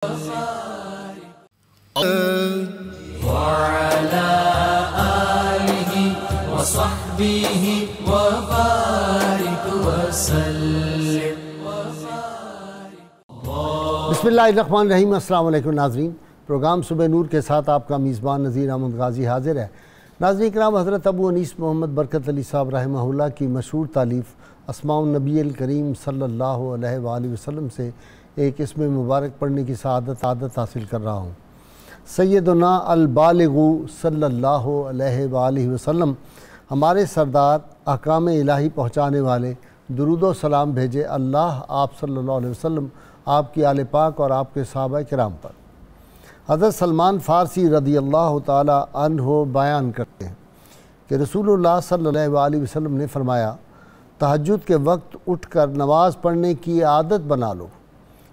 وعلى آله وصحبه وبارك وسلم. بسم اللہ الرحمن الرحیم. السلام علیکم ناظرین. پروگرام صبح نور کے ساتھ آپ کا میزبان نذیر احمد غازی حاضر ہے. ناظرین کرام، حضرت ابو انیس محمد برکت علی صاحب رحمہ اللہ کی مشہور تالیف اسماء النبی الکریم صلی اللہ علیہ وآلہ وسلم سے ایک اسم مبارک پڑھنے کی عادت حاصل کر رہا ہوں. سیدنا البالغ صلی اللہ علیہ وآلہ وسلم، ہمارے سردار، احکام الہی پہنچانے والے، درود و سلام بھیجے اللہ آپ صلی اللہ علیہ وسلم، آپ کی آل پاک اور آپ کے صحابہ کرام پر. حضرت سلمان فارسی رضی اللہ تعالی عنہ بیان کرتے ہیں کہ رسول اللہ صلی اللہ علیہ وسلم نے فرمایا، تہجد کے وقت اٹھ کر نماز پڑھنے کی عادت بنا لو،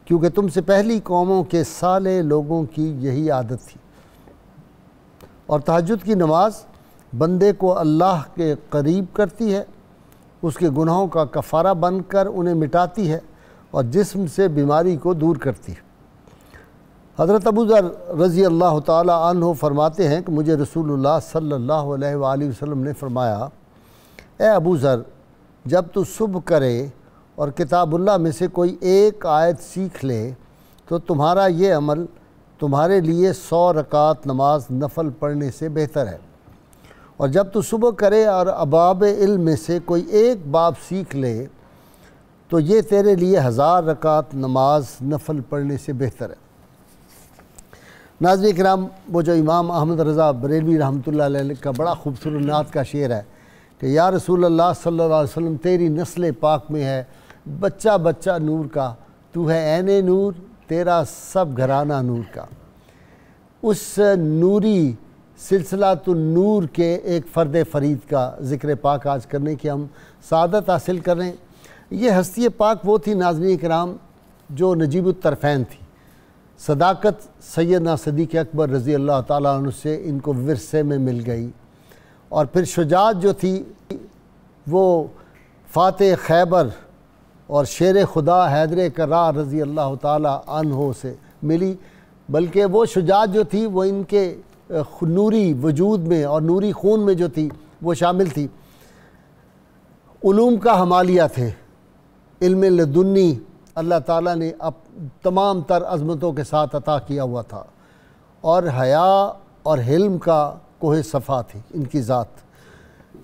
کیونکہ تم سے پہلی قوموں کے صالح لوگوں کی یہی عادت تھی. اور تہجد کی نماز بندے کو اللہ کے قریب کرتی ہے، اس کے گناہوں کا کفارہ بن کر انہیں مٹاتی ہے اور جسم سے بیماری کو دور کرتی ہے. حضرت ابو ذر رضی اللہ تعالی عنہ فرماتے ہیں کہ مجھے رسول اللہ صلی اللہ علیہ وآلہ وسلم نے فرمایا، اے ابو ذر، جب تو صبح کرے اور کتاب اللہ میں سے کوئی ایک آیت سیکھ لے تو تمہارا یہ عمل تمہارے لیے 100 رکعت نماز نفل پڑھنے سے بہتر ہے. اور جب تو صبح کرے اور ابواب علم میں سے کوئی ایک باب سیکھ لے تو یہ تیرے لیے 1000 رکعت نماز نفل پڑھنے سے بہتر ہے. ناظرین کرام، وہ جو امام احمد رضا بریلوی رحمۃ اللہ علیہ کا بڑا خوبصورت نعت کا شعر ہے کہ یا رسول اللہ صلی اللہ علیہ وسلم، تیری نسل پاک میں ہے بچہ بچہ نور کا، تو ہے عین نور، تیرا سب گھرانہ نور کا. اس نوری سلسلہ النور کے ایک فرد فرید کا ذکر پاک آج کرنے کی ہم سعادت حاصل کر رہے ہیں. یہ ہستی پاک وہ تھی ناظرین کرام جو نجیب الطرفین تھی. صداقت سیدنا صدیق اکبر رضی اللہ تعالیٰ عنہ سے ان کو ورثے میں مل گئی، اور پھر شجاعت جو تھی وہ فاتح خیبر اور شیر خدا حیدر کرار رضی اللہ تعالیٰ عنہ سے ملی. بلکہ وہ شجاعت جو تھی وہ ان کے نوری وجود میں اور نوری خون میں جو تھی وہ شامل تھی. علوم کا حمالیہ تھے، علم لدنی اللہ تعالیٰ نے تمام تر عظمتوں کے ساتھ عطا کیا ہوا تھا، اور حیا اور حلم کا کوہ صفا تھی ان کی ذات.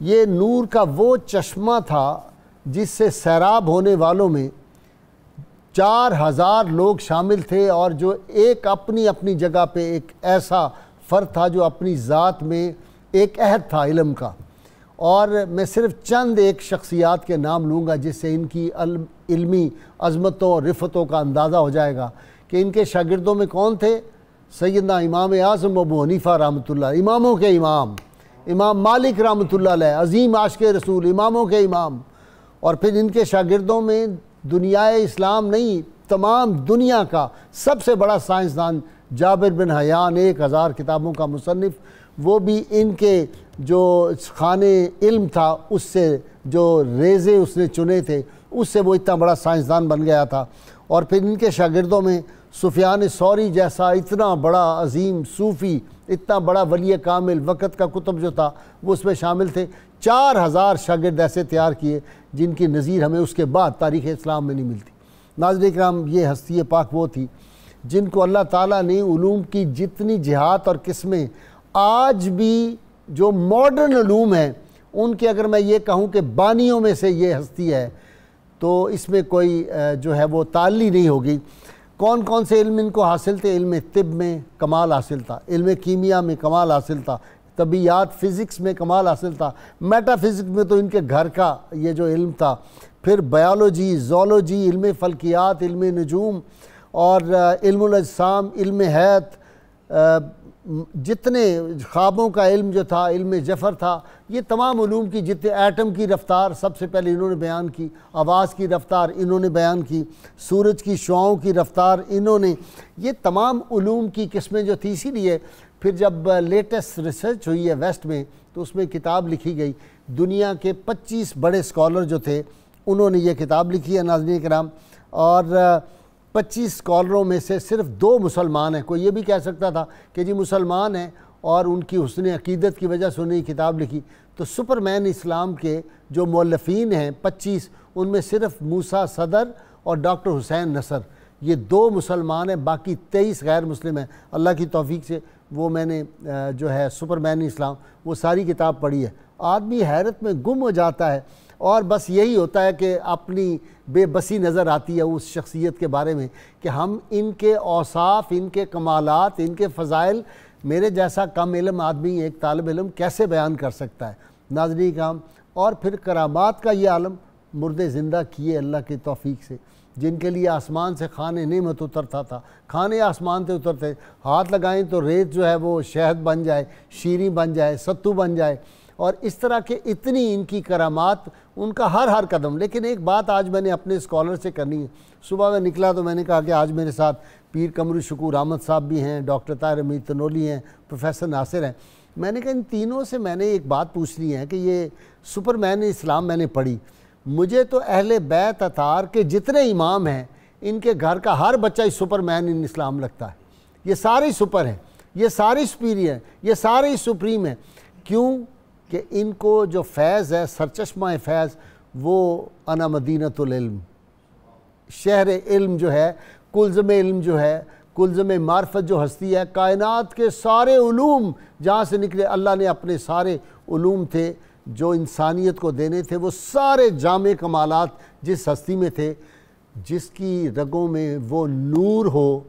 یہ نور کا وہ چشمہ تھا جس سے سیراب ہونے والوں میں 4000 لوگ شامل تھے، اور جو ایک اپنی اپنی جگہ پہ ایک ایسا فرد تھا جو اپنی ذات میں ایک عہد تھا علم کا. اور میں صرف چند ایک شخصیات کے نام لوں گا جس سے ان کی علمی عظمتوں اور رفتوں کا اندازہ ہو جائے گا کہ ان کے شاگردوں میں کون تھے. سیدنا امام اعظم ابو حنیفہ رحمۃ اللہ، اماموں کے امام، امام مالک رحمۃ اللہ علیہ، عظیم عاشق رسول، اماموں کے امام. اور پھر ان کے شاگردوں میں دنیائے اسلام نہیں، تمام دنیا کا سب سے بڑا سائنسدان جابر بن حیان، 1000 کتابوں کا مصنف، وہ بھی ان کے جو خانے علم تھا اس سے جو ریزے اس نے چنے تھے اس سے وہ اتنا بڑا سائنسدان بن گیا تھا. اور پھر ان کے شاگردوں میں سفیان ثوری جیسا اتنا بڑا عظیم صوفی، اتنا بڑا ولی کامل، وقت کا کتب جو تھا وہ اس میں شامل تھے. 4000 شاگرد ایسے تیار کیے جن کی نظیر ہمیں اس کے بعد تاریخ اسلام میں نہیں ملتی. ناظرین کرام، یہ ہستی پاک وہ تھی جن کو اللہ تعالیٰ نے علوم کی جتنی جہات اور قسمیں آج بھی جو ماڈرن علوم ہیں ان کے، اگر میں یہ کہوں کہ بانیوں میں سے یہ ہستی ہے تو اس میں کوئی جو ہے وہ تعلی نہیں ہوگی. کون کون سے علم ان کو حاصل تھے؟ علم طب میں کمال حاصل تھا، علم کیمیا میں کمال حاصل تھا، طبیعیات فزکس میں کمال حاصل تھا، میٹا فزکس میں تو ان کے گھر کا یہ جو علم تھا، پھر بایولوجی، زولوجی، علم فلکیات، علم نجوم اور علم الاجسام، علم حیات، جتنے خوابوں کا علم جو تھا، علم جفر تھا، یہ تمام علوم کی جتنے ایٹم کی رفتار سب سے پہلے انہوں نے بیان کی، آواز کی رفتار انہوں نے بیان کی، سورج کی شعاؤں کی رفتار انہوں نے، یہ تمام علوم کی قسمیں جو تھی. اسی لیے پھر جب لیٹسٹ ریسرچ ہوئی ہے ویسٹ میں تو اس میں کتاب لکھی گئی، دنیا کے 25 بڑے اسکالر جو تھے انہوں نے یہ کتاب لکھی ہے ناظرین کرام. اور 25 اسکالروں میں سے صرف 2 مسلمان ہیں۔ کوئی یہ بھی کہہ سکتا تھا کہ جی مسلمان ہیں اور ان کی حسن عقیدت کی وجہ سے انہیں یہ کتاب لکھی، تو سپرمین اسلام کے جو مؤلفین ہیں 25، ان میں صرف موسیٰ صدر اور ڈاکٹر حسین نصر، یہ 2 مسلمان ہیں، باقی 23 غیر مسلم ہیں۔ اللہ کی توفیق سے وہ میں نے جو ہے سپرمین اسلام وہ ساری کتاب پڑھی ہے۔ آدمی حیرت میں گم ہو جاتا ہے، اور بس یہی ہوتا ہے کہ اپنی بے بسی نظر آتی ہے اس شخصیت کے بارے میں کہ ہم ان کے اوصاف، ان کے کمالات، ان کے فضائل میرے جیسا کم علم آدمی ایک طالب علم کیسے بیان کر سکتا ہے۔ ناظرین کرام، اور پھر کرامات کا یہ عالم مردے زندہ کیے اللہ کی توفیق سے، جن کے لیے آسمان سے خانے نعمت اترتا تھا، کھانے آسمان سے اترتے، ہاتھ لگائیں تو ریت جو ہے وہ شہد بن جائے، شیریں بن جائے، ستو بن جائے، اور اس طرح کے اتنی ان کی کرامات، ان کا ہر قدم۔ لیکن ایک بات آج میں نے اپنے اسکالر سے کرنی ہے۔ صبح میں نکلا تو میں نے کہا کہ آج میرے ساتھ پیر قمر شکور احمد صاحب بھی ہیں، ڈاکٹر طاہر حمید تنولی ہیں، پروفیسر ناصر ہیں۔ میں نے کہا ان تینوں سے میں نے ایک بات پوچھنی ہے کہ یہ سپرمین اسلام میں نے پڑھی، مجھے تو اہل بیت اطہار کے جتنے امام ہیں ان کے گھر کا ہر بچہ ہی سپرمین ان اسلام لگتا ہے۔ یہ سارے سپر ہیں، یہ سارے سپیریئر ہیں، یہ سارے سپریم ہیں۔ کیوں؟ کہ ان کو جو فیض ہے، سرچشمہ فیض، وہ انا مدینۃ العلم، شہر علم جو ہے، کلزم علم جو ہے، کلزم معرفت جو ہستی ہے، کائنات کے سارے علوم جہاں سے نکلے، اللہ نے اپنے سارے علوم تھے جو انسانیت کو دینے تھے، وہ سارے جامع کمالات جس ہستی میں تھے، جس کی رگوں میں وہ نور ہو،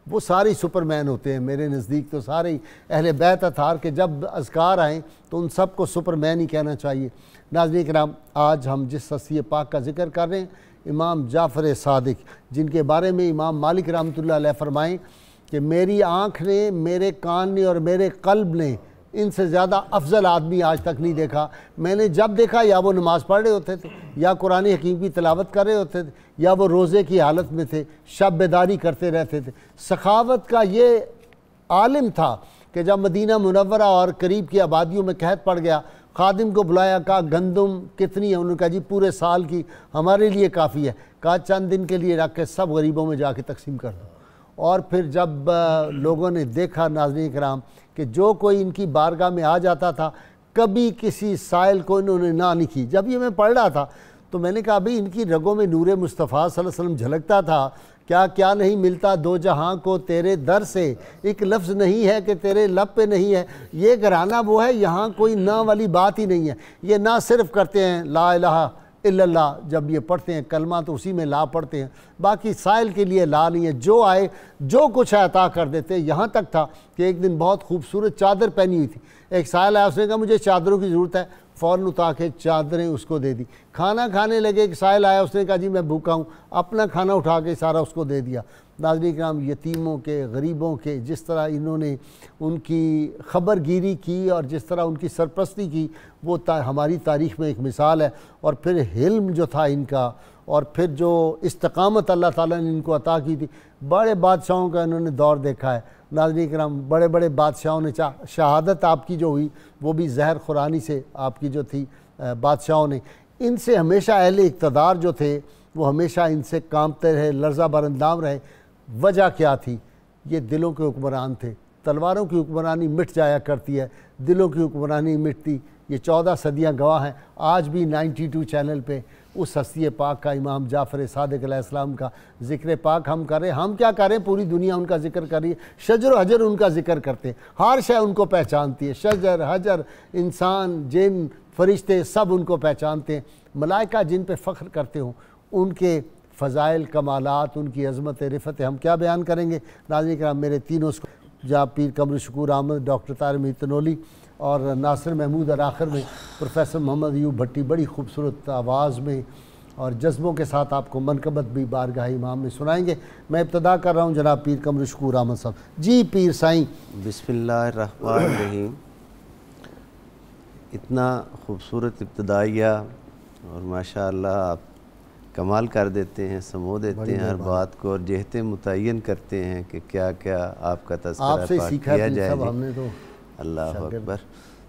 وہ سارے سپرمین ہوتے ہیں۔ میرے نزدیک تو سارے اہل بیت اطہار کے جب اذکار آئیں تو ان سب کو سپرمین ہی کہنا چاہیے۔ ناظرین کرام، آج ہم جس ہستی پاک کا ذکر کر رہے ہیں، امام جعفر صادق، جن کے بارے میں امام مالک رحمۃ اللہ علیہ فرمائیں کہ میری آنکھ نے، میرے کان نے اور میرے قلب نے ان سے زیادہ افضل آدمی آج تک نہیں دیکھا۔ میں نے جب دیکھا یا وہ نماز پڑھ رہے ہوتے تھے، یا قرآن حکیم کی تلاوت کر رہے ہوتے تھے، یا وہ روزے کی حالت میں تھے، شب بیداری کرتے رہتے تھے۔ سخاوت کا یہ عالم تھا کہ جب مدینہ منورہ اور قریب کی آبادیوں میں قحط پڑ گیا، خادم کو بلایا، کہا گندم کتنی ہے؟ انہوں نے کہا جی پورے سال کی ہمارے لیے کافی ہے۔ کہا چند دن کے لیے رکھ کے سب غریبوں میں جا کے تقسیم کر دو۔ اور پھر جب لوگوں نے دیکھا ناظرین کرام کہ جو کوئی ان کی بارگاہ میں آ جاتا تھا، کبھی کسی سائل کو انہوں نے نہ نہیں کی۔ جب یہ میں پڑھ رہا تھا تو میں نے کہا بھئی ان کی رگوں میں نور مصطفیٰ صلی اللہ علیہ وسلم جھلکتا تھا، کیا نہیں ملتا دو جہاں کو تیرے در سے، ایک لفظ نہیں ہے کہ تیرے لب پہ نہیں ہے۔ یہ گھرانہ وہ ہے، یہاں کوئی نہ والی بات ہی نہیں ہے۔ یہ نہ صرف کرتے ہیں لا الہ الا اللہ، جب یہ پڑھتے ہیں کلمہ تو اسی میں لا پڑھتے ہیں، باقی سائل کے لیے لا نہیں ہے، جو آئے جو کچھ ہے عطا کر دیتے۔ یہاں تک تھا کہ ایک دن بہت خوبصورت چادر پہنی ہوئی تھی، ایک سائل آیا، اس نے کہا مجھے چادروں کی ضرورت ہے، فوراً اٹھا کے چادریں اس کو دے دی۔ کھانا کھانے لگے، ایک سائل آیا، اس نے کہا جی میں بھوکا ہوں، اپنا کھانا اٹھا کے سارا اس کو دے دیا۔ ناظرین کرام، یتیموں کے، غریبوں کے جس طرح انہوں نے ان کی خبر گیری کی اور جس طرح ان کی سرپرستی کی، وہ ہماری تاریخ میں ایک مثال ہے۔ اور پھر حلم جو تھا ان کا، اور پھر جو استقامت اللہ تعالیٰ نے ان کو عطا کی تھی۔ بڑے بادشاہوں کا انہوں نے دور دیکھا ہے ناظرین کرام، بڑے بڑے بادشاہوں نے، شہادت آپ کی جو ہوئی وہ بھی زہر خورانی سے آپ کی جو تھی بادشاہوں نے، ان سے ہمیشہ اہل اقتدار جو تھے وہ ہمیشہ ان سے کانپتے رہے، لرزہ بر اندام رہے۔ وجہ کیا تھی؟ یہ دلوں کے حکمران تھے۔ تلواروں کی حکمرانی مٹ جایا کرتی ہے، دلوں کی حکمرانی مٹتی۔ یہ 14 صدیاں گواہ ہیں۔ آج بھی 92 چینل پہ اس ہستی پاک کا، امام جعفر صادق علیہ السلام کا ذکر پاک ہم کر رہے ہیں۔ ہم کیا کریں؟ پوری دنیا ان کا ذکر کر رہی ہے، شجر و حجر ان کا ذکر کرتے ہیں، ہر شے ان کو پہچانتی ہے، شجر، حجر، انسان، جن، فرشتے سب ان کو پہچانتے ہیں۔ ملائکہ جن پہ فخر کرتے ہوں، ان کے فضائل، کمالات، ان کی عظمت، رفت ہم کیا بیان کریں گے؟ ناظرین کرام، میرے تینوں جہاں پیر قمر شکور احمد، ڈاکٹر طاہر حمید تنولی اور ناصر محمود، اور آخر میں پروفیسر محمد ایوب بھٹی، بڑی خوبصورت آواز میں اور جذبوں کے ساتھ آپ کو منقبت بھی بارگاہ امام میں سنائیں گے۔ میں ابتدا کر رہا ہوں جناب پیر قمر شکور احمد صاحب۔ جی پیر سائیں۔ بسم اللہ الرحمن الرحیم۔ اتنا خوبصورت ابتدائیہ، اور ماشاءاللہ آپ کمال کر دیتے ہیں، سمو دیتے ہیں ہر بات کو، اور جہتیں متعین کرتے ہیں کہ کیا کیا آپ کا تذکرہ پاک کیا جائے۔ ہم نے تو اللہ اکبر۔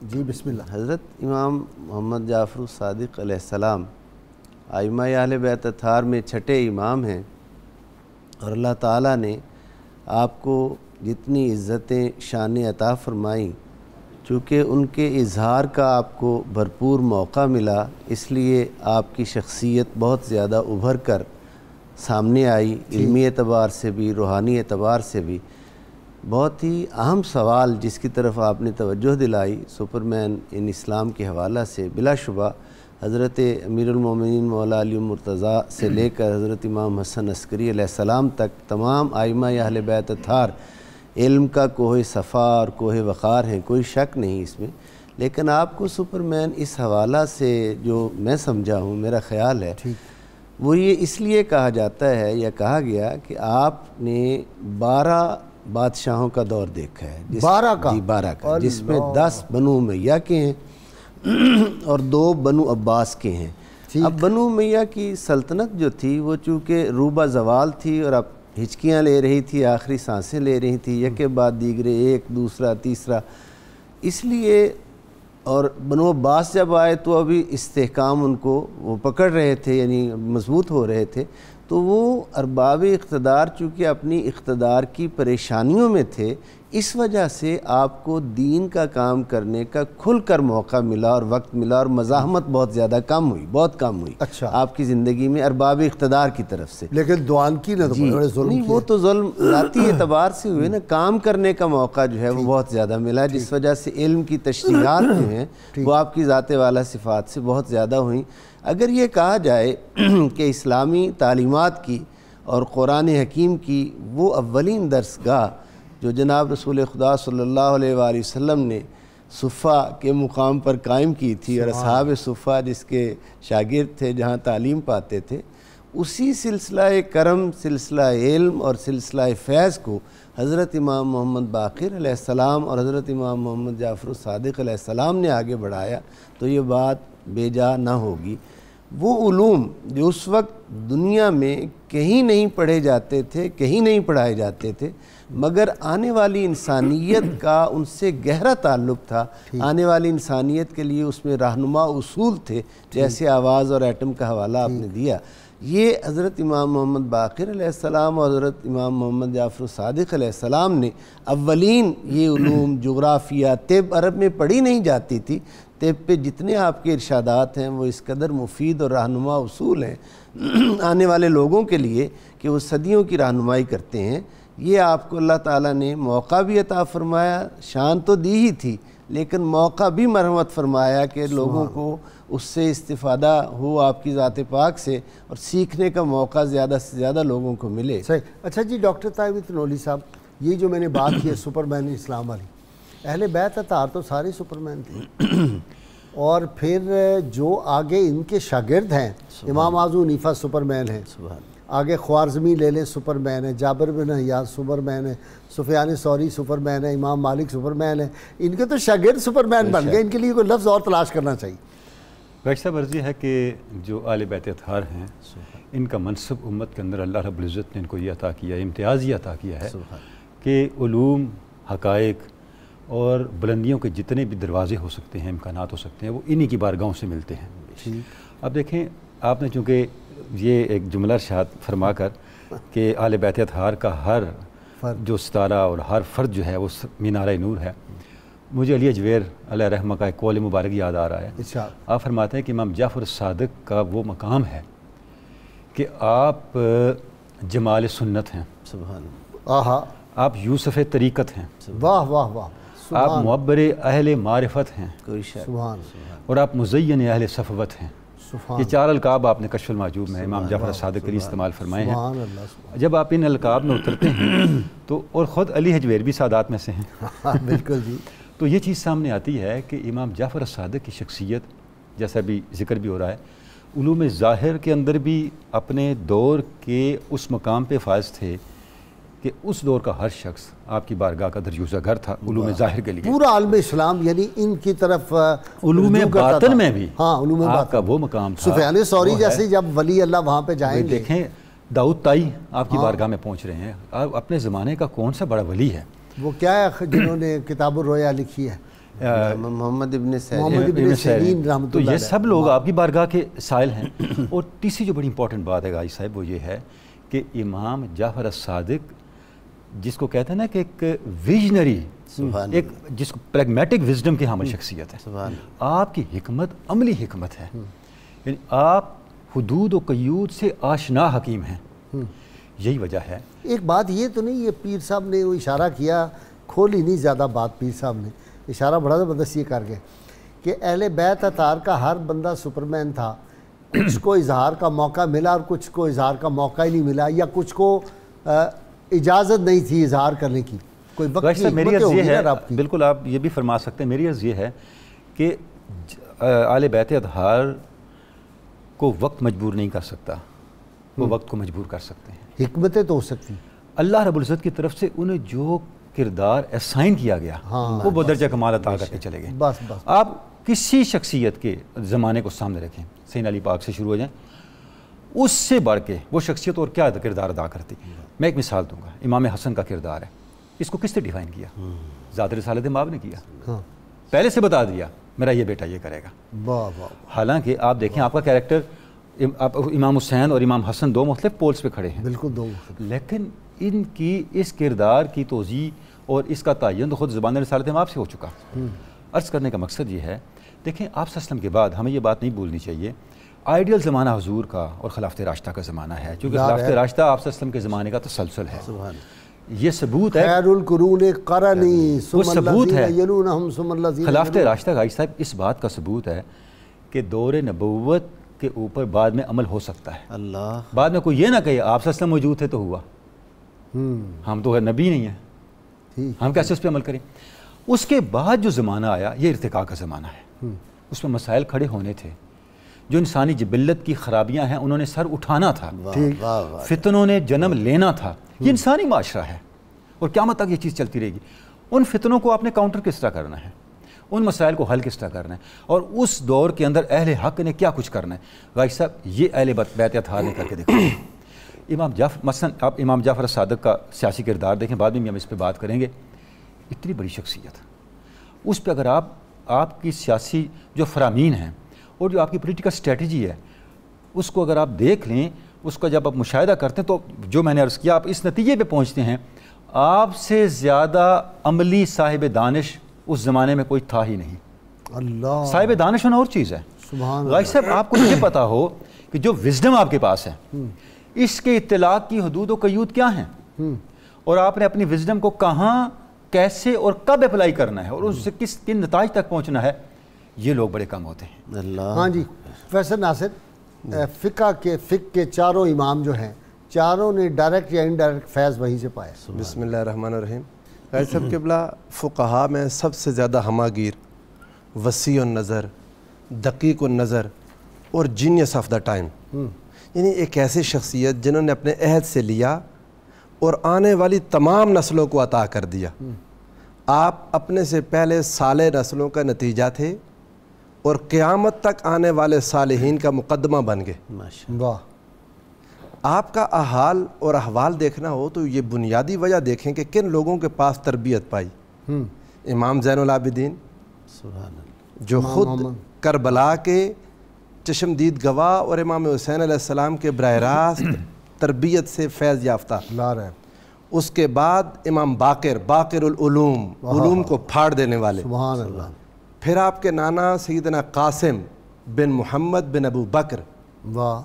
جی بسم اللہ۔ حضرت امام محمد جعفر صادق علیہ السلام ائمہ اہل بیت اطہار میں چھٹے امام ہیں، اور اللہ تعالیٰ نے آپ کو جتنی عزتیں شان عطا فرمائیں، چونکہ ان کے اظہار کا آپ کو بھرپور موقع ملا، اس لیے آپ کی شخصیت بہت زیادہ ابھر کر سامنے آئی، علمی اعتبار سے بھی، روحانی اعتبار سے بھی۔ بہت ہی اہم سوال جس کی طرف آپ نے توجہ دلائی سپرمین ان اسلام کے حوالہ سے، بلا شبہ حضرت امیر المومنین مولا علی مرتضیٰ سے لے کر حضرت امام حسن عسکری علیہ السلام تک تمام ائمہ اہل بیت اطہار علم کا کوہ صفا اور کوہ وقار ہیں، کوئی شک نہیں اس میں۔ لیکن آپ کو سپرمین اس حوالہ سے جو میں سمجھا ہوں، میرا خیال ہے وہ یہ اس لیے کہا جاتا ہے یا کہا گیا کہ آپ نے 12 بادشاہوں کا دور دیکھا ہے، 12 کا، جس میں 10 بنو امیہ کے ہیں اور 2 بنو عباس کے ہیں۔ اب بنو امیہ کی سلطنت جو تھی وہ چونکہ روبہ زوال تھی اور اب ہچکیاں لے رہی تھی، آخری سانسیں لے رہی تھی، یک کے بعد دیگرے، ایک دوسرا تیسرا، اس لیے اور بنو عباس جب آئے تو ابھی استحکام ان کو وہ پکڑ رہے تھے، یعنی مضبوط ہو رہے تھے، تو وہ ارباب اقتدار چونکہ اپنی اقتدار کی پریشانیوں میں تھے، اس وجہ سے آپ کو دین کا کام کرنے کا کھل کر موقع ملا اور وقت ملا، اور مزاحمت بہت زیادہ کم ہوئی، بہت کم ہوئی آپ کی زندگی میں ارباب اقتدار کی طرف سے۔ لیکن دوان کی نہ نہیں، وہ تو ظلم ذاتی اعتبار سے ہوئے نا، کام کرنے کا موقع جو ہے وہ بہت زیادہ ملا، جس وجہ سے علم کی تشریحات جو ہیں وہ آپ کی ذات والا صفات سے بہت زیادہ ہوئیں۔ اگر یہ کہا جائے کہ اسلامی تعلیمات کی اور قرآن حکیم کی وہ اولین درسگاہ جو جناب رسول خدا صلی اللہ علیہ وآلہ وسلم نے صفہ کے مقام پر قائم کی تھی، اور اصحاب صفہ جس کے شاگرد تھے، جہاں تعلیم پاتے تھے، اسی سلسلہ کرم، سلسلہ علم اور سلسلہ فیض کو حضرت امام محمد باقر علیہ السلام اور حضرت امام محمد جعفر الصادق علیہ السلام نے آگے بڑھایا، تو یہ بات بے جا نہ ہوگی۔ وہ علوم جو اس وقت دنیا میں کہیں نہیں پڑھے جاتے تھے، کہیں نہیں پڑھائے جاتے تھے، مگر آنے والی انسانیت کا ان سے گہرا تعلق تھا، آنے والی انسانیت کے لیے اس میں رہنما اصول تھے، جیسے آواز اور ایٹم کا حوالہ آپ نے دیا، یہ حضرت امام محمد باقر علیہ السلام اور حضرت امام محمد جعفر الصادق علیہ السلام نے اولین یہ علوم، جغرافیہ، طب عرب میں پڑھی نہیں جاتی تھی، طب پہ جتنے آپ کے ارشادات ہیں وہ اس قدر مفید اور رہنما اصول ہیں آنے والے لوگوں کے لیے کہ وہ صدیوں کی رہنمائی کرتے ہیں۔ یہ آپ کو اللہ تعالیٰ نے موقع بھی عطا فرمایا، شان تو دی ہی تھی، لیکن موقع بھی مرحمت فرمایا کہ لوگوں کو اس سے استفادہ ہو آپ کی ذات پاک سے، اور سیکھنے کا موقع زیادہ سے زیادہ لوگوں کو ملے۔ صحیح۔ اچھا جی ڈاکٹر طاہر تنولی صاحب، یہ جو میں نے بات کی ہے سپرمین اسلام والی، اہل بیت اطہار تو سارے سپرمین تھے، اور پھر جو آگے ان کے شاگرد ہیں، امام اعظم حنیفہ سپرمین ہیں، آگے خوارزمی لے لیں سپرمین ہے، جابر بن حیان سپرمین ہے، سفیان ثوری سپرمین ہے، امام مالک سپرمین ہے، ان کے تو شاگرد سپرمین بن گئے، ان کے لیے کوئی لفظ اور تلاش کرنا چاہیے۔ بھائی صاحب عرض یہ ہے کہ جو اہل بیت اطہار ہیں ان کا منصب امت کے اندر اللہ رب العزت نے ان کو یہ عطا کیا ہے، امتیاز یہ عطا کیا ہے کہ علوم، حقائق اور بلندیوں کے جتنے بھی دروازے ہو سکتے ہیں، امکانات ہو سکتے ہیں، وہ انہی کی بارگاہوں سے ملتے ہیں۔ اب دیکھیں، آپ نے چونکہ یہ ایک جملہ ارشاد فرما کر کہ اہل بیت اطہار کا ہر جو ستارہ اور ہر فرد جو ہے وہ مینارہ نور ہے، مجھے علی اجویر علیہ رحمہ کا ایک قول مبارک یاد آ رہا ہے۔ آپ فرماتے ہیں کہ امام جعفر الصادق کا وہ مقام ہے کہ آپ جمال سنت ہیں، سبحان آپ یوسف طریقت ہیں، واہ واہ واہ، آپ معبر اہل معرفت ہیں، سبحان، اور آپ مزین اہل صفوت ہیں۔ یہ 4 القاب آپ نے کشف المعجوب میں امام جعفر الصادق کے لیے استعمال فرمائے ہیں۔ جب آپ ان القاب میں اترتے ہیں تو، اور خود علی اجویر بھی سادات میں سے ہیں، بالکل جی، تو یہ چیز سامنے آتی ہے کہ امام جعفر الصادق کی شخصیت، جیسا بھی ذکر بھی ہو رہا ہے، علوم ظاہر کے اندر بھی اپنے دور کے اس مقام پہ فائز تھے کہ اس دور کا ہر شخص آپ کی بارگاہ کا دریوزہ گھر تھا علوم ظاہر کے لیے۔ پورا عالم اسلام یعنی ان کی طرف علوم باطن میں بھی ہاں علوم آپ کا وہ مقام تھا۔ سفیان ثوری جیسے جب ولی اللہ وہاں پہ جائیں گے، دیکھیں داؤد طائی آپ کی بارگاہ میں پہنچ رہے ہیں، آپ اپنے زمانے کا کون سا بڑا ولی ہے؟ وہ کیا ہے جنہوں نے کتاب الرؤیا لکھی ہے، محمد ابن سیرین رحمۃ تو اللہ یہ علیہ۔ سب لوگ آپ کی بارگاہ کے سائل ہیں۔ اور تیسری جو بڑی امپورٹنٹ بات ہے غازی صاحب وہ یہ ہے کہ امام جعفر الصادق جس کو کہتے ہیں نا کہ ایک ویژنری، ایک جس کو پریگمیٹک وزڈم کی حامل شخصیت ہے، آپ کی حکمت عملی حکمت ہے، یعنی آپ حدود و قیود سے آشنا حکیم ہیں، یہی وجہ ہے۔ ایک بات یہ تو نہیں، یہ پیر صاحب نے وہ اشارہ کیا، کھولی نہیں زیادہ بات، پیر صاحب نے اشارہ بڑا زبردست یہ کر گئے کہ اہل بیت اطہار کا ہر بندہ سپرمین تھا، کچھ کو اظہار کا موقع ملا اور کچھ کو اظہار کا موقع ہی نہیں ملا، یا کچھ کو اجازت نہیں تھی اظہار کرنے کی، کوئی وقت کی میری عرض یہ ہے، آپ کی۔ بالکل آپ یہ بھی فرما سکتے ہیں، میری عرض یہ ہے کہ اہل بیت اطہار کو وقت مجبور نہیں کر سکتا، وہ وقت کو مجبور کر سکتے ہیں، حکمتیں تو ہو سکتی، اللہ رب العزت کی طرف سے انہیں جو کردار اسائن کیا گیا وہ بدرجہ کمال عطا کر کے چلے گئے۔ بس بس آپ کسی شخصیت کے زمانے کو سامنے رکھیں، سیدنا علی پاک سے شروع ہو جائیں، اس سے بڑھ کے وہ شخصیت اور کیا کردار ادا کرتی۔ میں ایک مثال دوں گا، امام حسن کا کردار ہے، اس کو کس نے ڈیفائن کیا؟ ذات رسالت مآب نے کیا، پہلے سے بتا دیا میرا یہ بیٹا یہ کرے گا۔ حالانکہ آپ دیکھیں آپ کا کیریکٹر، امام حسین اور امام حسن دو مختلف پولز پہ کھڑے ہیں، بالکل دو مختلف، لیکن ان کی اس کردار کی توضیح اور اس کا تعین تو خود زبان رسالت مآب سے ہو چکا۔ عرض کرنے کا مقصد یہ ہے، دیکھیں آپ صلی اللہ علیہ وسلم کے بعد ہمیں یہ بات نہیں بھولنی چاہیے، آئیڈیل زمانہ حضور کا اور خلافت راشدہ کا زمانہ ہے، چونکہ خلافت راشدہ آپ صلی اللہ علیہ وسلم کے زمانے کا تسلسل ہے، یہ ثبوت ہے، خیر القرون قرنی وہ ثبوت ہے، یلونہم ثم الذین خلافت راشدہ کا صاحب اس بات کا ثبوت ہے کہ دور نبوت کے اوپر بعد میں عمل ہو سکتا ہے، اللہ بعد میں کوئی یہ نہ کہے آپ صلی اللہ علیہ وسلم موجود تھے تو ہوا، ہم تو نبی نہیں ہیں، ہم کیسے اس پہ عمل کریں؟ اس کے بعد جو زمانہ آیا یہ ارتقاء کا زمانہ ہے، اس میں مسائل کھڑے ہونے تھے، جو انسانی جبلت کی خرابیاں ہیں انہوں نے سر اٹھانا تھا، فتنوں نے جنم لینا تھا، یہ انسانی معاشرہ ہے اور قیامت تک یہ چیز چلتی رہے گی۔ ان فتنوں کو آپ نے کاؤنٹر کس طرح کرنا ہے، ان مسائل کو حل کس طرح کرنا ہے، اور اس دور کے اندر اہل حق نے کیا کچھ کرنا ہے، غازی صاحب یہ اہل بیت اطہار نے کر کے دیکھا۔ امام جعفر مثلا آپ امام جعفر الصادق کا سیاسی کردار دیکھیں، بعد میں ہم اس پہ بات کریں گے، اتنی بڑی شخصیت، اس پہ اگر آپ کی سیاسی جو فرامین ہیں اور جو آپ کی پولیٹیکل اسٹریٹجی ہے اس کو اگر آپ دیکھ لیں، اس کا جب آپ مشاہدہ کرتے ہیں تو جو میں نے عرض کیا آپ اس نتیجے پہ پہنچتے ہیں، آپ سے زیادہ عملی صاحب دانش اس زمانے میں کوئی تھا ہی نہیں۔ اللہ، صاحب دانش ہونا اور چیز ہے، سبحان غازی صاحب آپ کو یہ پتہ ہو کہ جو وزڈم آپ کے پاس ہے اس کے اطلاق کی حدود و قیود کیا ہیں، اور آپ نے اپنی وزڈم کو کہاں کیسے اور کب اپلائی کرنا ہے اور اس سے کن نتائج تک پہنچنا ہے، یہ لوگ بڑے کم ہوتے ہیں۔ اللہ ہاں جی پروفیسر ناصر، فقہ کے چاروں امام جو ہیں چاروں نے ڈائریکٹ یا انڈائریکٹ فیض وہیں سے پایا۔ بسم اللہ الرحمن الرحیم۔ غازی صاحب قبلہ فقہا میں سب سے زیادہ ہماگیر، وسیع النظر، دقیق النظر اور جینیس آف دا ٹائم، یعنی ایک ایسی شخصیت جنہوں نے اپنے عہد سے لیا اور آنے والی تمام نسلوں کو عطا کر دیا۔ آپ اپنے سے پہلے صالح نسلوں کا نتیجہ تھے اور قیامت تک آنے والے صالحین کا مقدمہ بن گئے۔ واہ، آپ کا حال اور احوال دیکھنا ہو تو یہ بنیادی وجہ دیکھیں کہ کن لوگوں کے پاس تربیت پائی۔ امام زین العابدین جو خود کربلا کے چشمدید گواہ اور امام حسین علیہ السلام کے براہ راست تربیت سے فیض یافتہ، اس کے بعد امام باقر العلوم، علوم کو پھاڑ دینے والے، سبحان اللہ، پھر آپ کے نانا سیدنا قاسم بن محمد بن ابو بکر، واہ،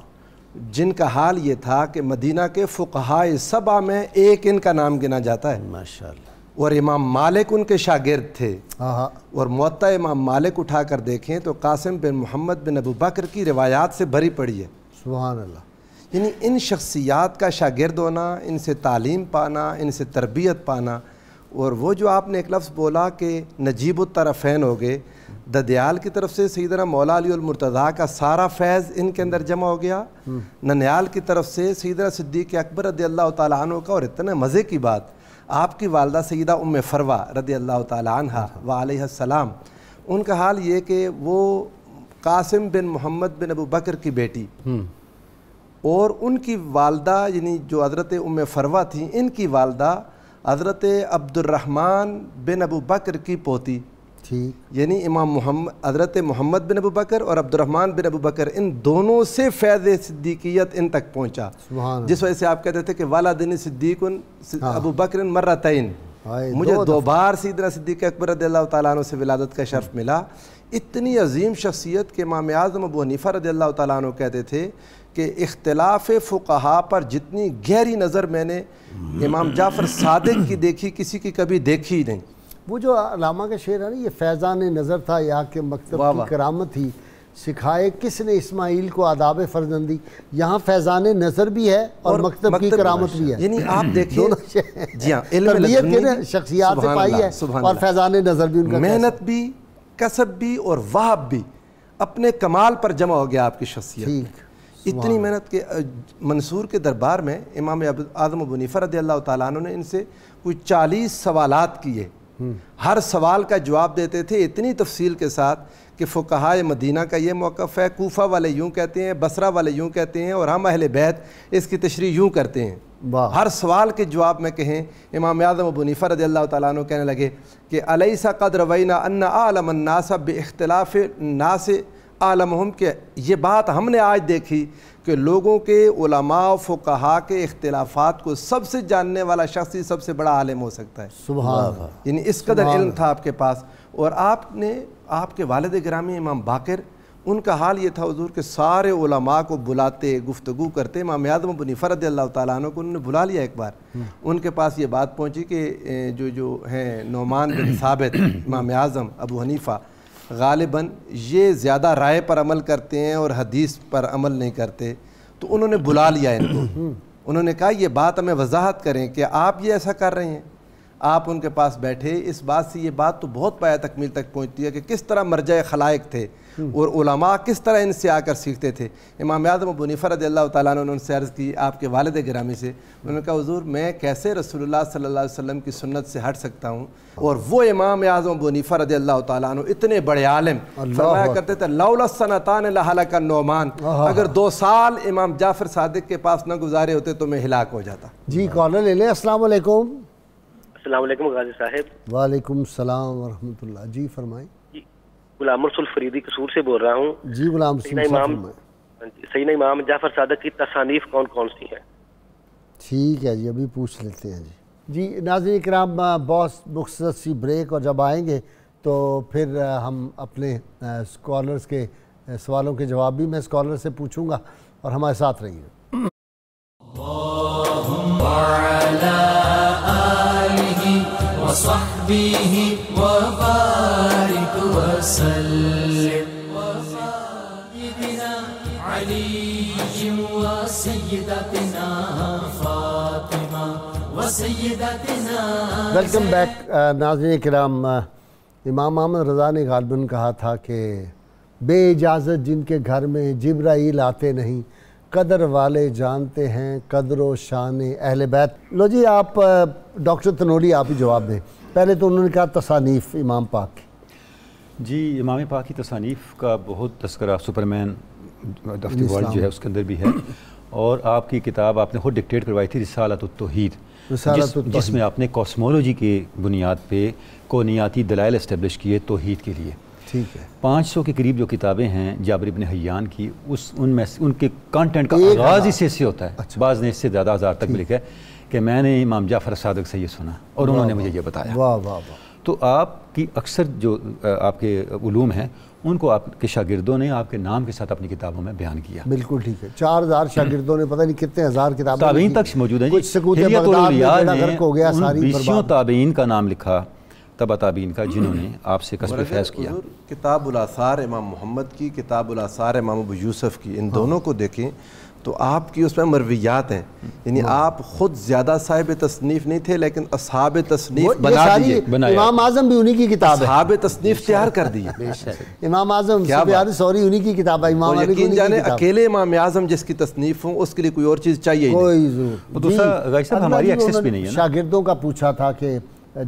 جن کا حال یہ تھا کہ مدینہ کے فقہائے سبع میں ایک ان کا نام گنا جاتا ہے، ماشاءاللہ، اور امام مالک ان کے شاگرد تھے، اور موطا امام مالک اٹھا کر دیکھیں تو قاسم بن محمد بن ابو بکر کی روایات سے بھری پڑی ہے۔ سبحان اللہ، یعنی ان شخصیات کا شاگرد ہونا، ان سے تعلیم پانا، ان سے تربیت پانا، اور وہ جو آپ نے ایک لفظ بولا کہ نجیب الطرفین ہو گئے، ددیال کی طرف سے سیدنا مولا علی المرتضیٰ کا سارا فیض ان کے اندر جمع ہو گیا، ننیال کی طرف سے سیدنا صدیق اکبر رضی اللہ تعالیٰ عنہ کا، اور اتنے مزے کی بات آپ کی والدہ سیدہ ام فروہ رضی اللہ تعالیٰ عنہ وعلیہ السلام، ان کا حال یہ کہ وہ قاسم بن محمد بن ابو بکر کی بیٹی، اور ان کی والدہ یعنی جو حضرت ام فروہ تھیں، ان کی والدہ حضرت عبد الرحمن بن ابو بکر کی پوتی، یعنی امام محمد حضرت محمد بن ابو بکر اور عبد الرحمن بن ابو بکر ان دونوں سے فیض صدیقیت ان تک پہنچا، جس وجہ سے آپ کہتے تھے کہ والدنی صدیق ابو بکر مرتین، مجھے 2 بار سیدنا صدیق اکبر رضی اللہ تعالیٰ عنہ سے ولادت کا شرف ملا۔ اتنی عظیم شخصیت کے امام اعظم ابو حنیفہ رضی اللہ تعالیٰ عنہ کہتے تھے کہ اختلاف فقہا پر جتنی گہری نظر میں نے امام جعفر صادق کی دیکھی کسی کی کبھی دیکھی نہیں۔ وہ جو علامہ کا شعر ہے نا، یہ فیضان نظر تھا یا کہ مکتب کی کرامت تھی، سکھائے کس نے اسماعیل کو آداب فرزندی، یہاں فیضان نظر بھی ہے اور مکتب کی کرامت بھی ہے، یعنی آپ دیکھیں جی ہاں تربیت کے شخصیات سے پائی ہے اور فیضان نظر بھی ان کا، محنت بھی، کسب بھی اور وہب بھی اپنے کمال پر جمع ہو گیا آپ کی شخصیت۔ اتنی محنت کے منصور کے دربار میں امام اعظم ابو حنیفہ رضی اللہ تعالیٰ عنہ نے ان سے کوئی 40 سوالات کیے، ہر سوال کا جواب دیتے تھے اتنی تفصیل کے ساتھ کہ فقہائے مدینہ کا یہ موقف ہے، کوفہ والے یوں کہتے ہیں، بصرہ والے یوں کہتے ہیں، اور ہم اہل بیت اس کی تشریح یوں کرتے ہیں۔ ہر سوال کے جواب میں کہیں امام اعظم ابو حنیفہ رضی اللہ تعالیٰ عنہ کہنے لگے کہ الیس قد روینا ان اعلم الناس باختلاف الناس عالمہم، کہ یہ بات ہم نے آج دیکھی کہ لوگوں کے علماء و فقہا کے اختلافات کو سب سے جاننے والا شخص ہی سب سے بڑا عالم ہو سکتا ہے۔ سبحان اللہ، یعنی اس قدر علم تھا آپ کے پاس۔ اور آپ کے والد گرامی امام باقر، ان کا حال یہ تھا حضور کہ سارے علماء کو بلاتے، گفتگو کرتے۔ امام اعظم ابو حنیفہ رضی اللہ تعالیٰ عنہ کو انہوں نے بلا لیا ایک بار، ان کے پاس یہ بات پہنچی کہ جو ہیں نعمان بن ثابت امام اعظم ابو حنیفہ غالباً یہ زیادہ رائے پر عمل کرتے ہیں اور حدیث پر عمل نہیں کرتے، تو انہوں نے بلا لیا ان کو، انہوں نے کہا یہ بات ہمیں وضاحت کریں کہ آپ یہ ایسا کر رہے ہیں۔ آپ ان کے پاس بیٹھے، اس بات سے یہ بات تو بہت پایہ تکمیل تک پہنچتی ہے کہ کس طرح مرجع خلائق تھے اور علماء کس طرح ان سے آ کر سیکھتے تھے۔ امام اعظم ابو حنیفہ رضی اللہ تعالیٰ عنہ نے ان سے عرض کی آپ کے والد گرامی سے، انہوں نے کہا حضور میں کیسے رسول اللہ صلی اللہ علیہ وسلم کی سنت سے ہٹ سکتا ہوں؟ اور وہ امام اعظم ابو حنیفہ رضی اللہ تعالیٰ عنہ اتنے بڑے عالم، فرمایا کرتے تھے لولا السنتان لہلک النعمان، اگر 2 سال امام جعفر صادق کے پاس نہ گزارے ہوتے تو میں ہلاک ہو جاتا۔ جی کالر لے لیں۔ السلام علیکم۔ السلام علیکم غازی صاحب۔ وعلیکم السلام ورحمۃ اللہ، جی فرمائیں۔ جی غلام رسول فریدی قصور سے بول رہا ہوں۔ جی غلام رسول فرمائیں۔ سیدنا امام جعفر صادق کی تصانیف کون کون سی ہیں؟ ٹھیک ہے جی، ابھی پوچھ لیتے ہیں جی۔ ناظرین کرام، بہت مختصر سی بریک، اور جب آئیں گے تو پھر ہم اپنے اسکالرس کے سوالوں کے جواب بھی میں اسکالر سے پوچھوں گا، اور ہمارے ساتھ رہیے۔ وصحبه وبارك وسلم وسيدنا علي وسيدتنا فاطمة وسيدتنا۔ ویلکم بیک ناظرین کرام۔ امام احمد رضا نے غالباً کہا تھا کہ بے اجازت جن کے گھر میں جبرائیل آتے نہیں، قدر والے جانتے ہیں قدر و شان اہل بیت۔ لو جی، آپ ڈاکٹر تنوری آپ ہی جواب دیں۔ پہلے تو انہوں نے کہا تصانیف امام پاک کی۔ جی امام پاک کی تصانیف کا بہت تذکرہ سپرمین آف دی ورلڈ جو ہے اس کے اندر بھی ہے، اور آپ کی کتاب آپ نے خود ڈکٹیٹ کروائی تھی رسالۃ التوحید، جس میں آپ نے کاسمولوجی کی بنیاد پہ کونیاتی دلائل اسٹیبلش کیے توحید کے لیے۔ ٹھیک ہے، 500 کے قریب جو کتابیں ہیں جابر ابن حیان کی، ان میں ان کے کانٹینٹ کا آغاز اس سے ہوتا ہے، بعض نے اس سے زیادہ ہزار تک بھی لکھا ہے کہ میں نے امام جعفر صادق سے یہ سنا اور انہوں نے مجھے یہ بتایا۔ واہ واہ واہ۔ تو آپ کی اکثر جو آپ کے علوم ہیں ان کو آپ کے شاگردوں نے آپ کے نام کے ساتھ اپنی کتابوں میں بیان کیا۔ بالکل ٹھیک ہے، 4000 شاگردوں نے پتہ نہیں کتنے ہزار کتابیں تابعین تک موجود ہیں۔ کچھ سکوت بغداد میں بیڑا غرق ہو گیا، ساری بیسوں تابعین کا نام لکھا، تبع تابعین کا، جنہوں نے آپ سے کسب فیض کیا۔ کتاب الاثار امام محمد کی، کتاب الاثار امام ابو یوسف کی، ان دونوں کو دیکھیں تو آپ کی اس میں مرویات ہیں، یعنی آپ خود زیادہ صاحب تصنیف نہیں تھے لیکن اصحاب تصنیف بنا دیے۔ امام اعظم بھی انہی کی کتاب ہے، اصحاب تصنیف تیار کر دیے۔ امام اعظم سفیان ثوری انہی کی کتاب ہے، امام علی یقین جانے اکیلے امام اعظم جس کی تصنیف ہوں اس کے لیے کوئی اور چیز چاہیے کوئی ضرور۔ دوسرا صاحب ہماری ایکسس بھی نہیں ہے نا۔ شاگردوں کا پوچھا تھا کہ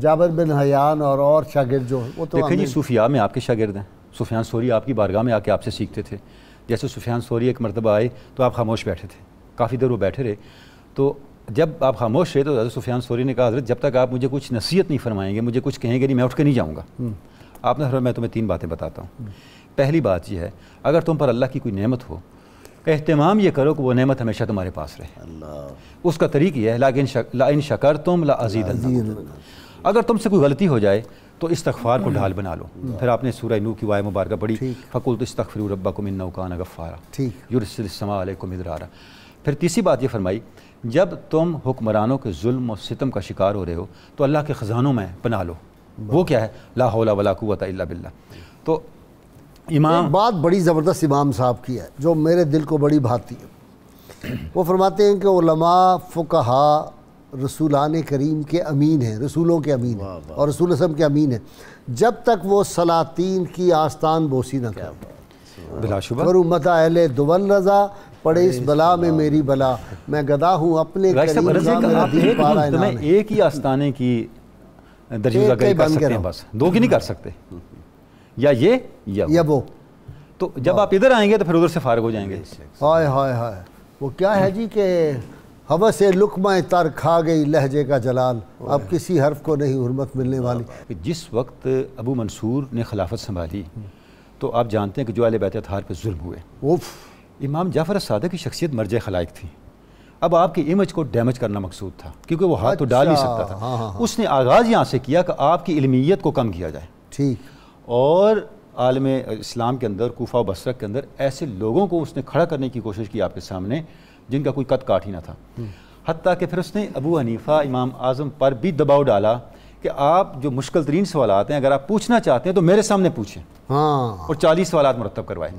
جابر بن حیان اور شاگرد جو وہ تو دیکھیں جی، صوفیاء میں آپ کے شاگرد ہیں، سفیان ثوری آپ کی بارگاہ میں آ کے آپ سے سیکھتے تھے۔ جیسے سفیان ثوری ایک مرتبہ آئے تو آپ خاموش بیٹھے تھے، کافی دیر وہ بیٹھے رہے، تو جب آپ خاموش رہے تو حضرت سفیان ثوری نے کہا حضرت جب تک آپ مجھے کچھ نصیحت نہیں فرمائیں گے، مجھے کچھ کہیں گے نہیں، میں اٹھ کے نہیں جاؤں گا۔ آپ نے فرمایا میں تمہیں 3 باتیں بتاتا ہوں. پہلی بات یہ ہے اگر تم پر اللہ کی کوئی نعمت ہو کہ اہتمام یہ کرو کہ وہ نعمت ہمیشہ تمہارے پاس رہے. اس کا طریق یہ ہے لئن شکرتم لازیدنکم. اگر تم سے کوئی غلطی ہو جائے تو استغفار کو ڈھال بنا لو. پھر آپ نے سورہ نوح کی آیت مبارکہ پڑھی فَقُلْتُ اسْتَغْفِرُوا رَبَّكُمْ إِنَّهُ كَانَ غَفَّارًا يُرْسِلِ السَّمَاءَ عَلَيْكُمْ مِدْرَارًا. پھر تیسری بات یہ فرمائی جب تم حکمرانوں کے ظلم و ستم کا شکار ہو رہے ہو تو اللہ کے خزانوں میں پناہ لو. وہ کیا ہے لا حول ولا قوت الا باللہ. تو امام بات بڑی زبردست امام صاحب کی ہے جو میرے دل کو بڑی بھاتی ہے. وہ فرماتے ہیں کہ علماء فقہا رسولان کریم کے امین ہیں, رسولوں کے امین ہیں اور رسول اعظم کے امین ہیں جب تک وہ سلاطین کی آستان بوسی نہ کریں. بلا شبہ اور امت اہل دول رضا پڑے اس بلا میں میری بلا, میں گدا ہوں اپنے کریم کا میرا دین پارا انعام ہے. ایک ہی آستانے کی درجہ گئی کر سکتے ہیں, بس 2 کی نہیں کر سکتے, یا یہ یا وہ. تو جب آپ ادھر آئیں گے تو پھر ادھر سے فارغ ہو جائیں گے. ہائے ہائے ہائے وہ کیا ہے جی کہ ہوس لقمہ تر کھا گئی لہجے کا جلال, اب کسی حرف کو نہیں حرمت ملنے والی. جس وقت ابو منصور نے خلافت سنبھالی تو آپ جانتے ہیں کہ جو اہل بیت اطہار پہ ظلم ہوئے. امام جعفر الصادق کی شخصیت مرجع خلائق تھی. اب آپ کی امیج کو ڈیمیج کرنا مقصود تھا کیونکہ وہ ہاتھ تو ڈال نہیں سکتا تھا. اس نے آغاز یہاں سے کیا کہ آپ کی علمیت کو کم کیا جائے. ٹھیک. اور عالم اسلام کے اندر کوفہ و بصرہ کے اندر ایسے لوگوں کو اس نے کھڑا کرنے کی کوشش کی آپ کے سامنے جن کا کوئی قد کاٹ ہی نہ تھا. حتیٰ کہ پھر اس نے ابو حنیفہ امام اعظم پر بھی دباؤ ڈالا کہ آپ جو مشکل ترین سوالات ہیں اگر آپ پوچھنا چاہتے ہیں تو میرے سامنے پوچھیں. اور 40 سوالات مرتب کروائے.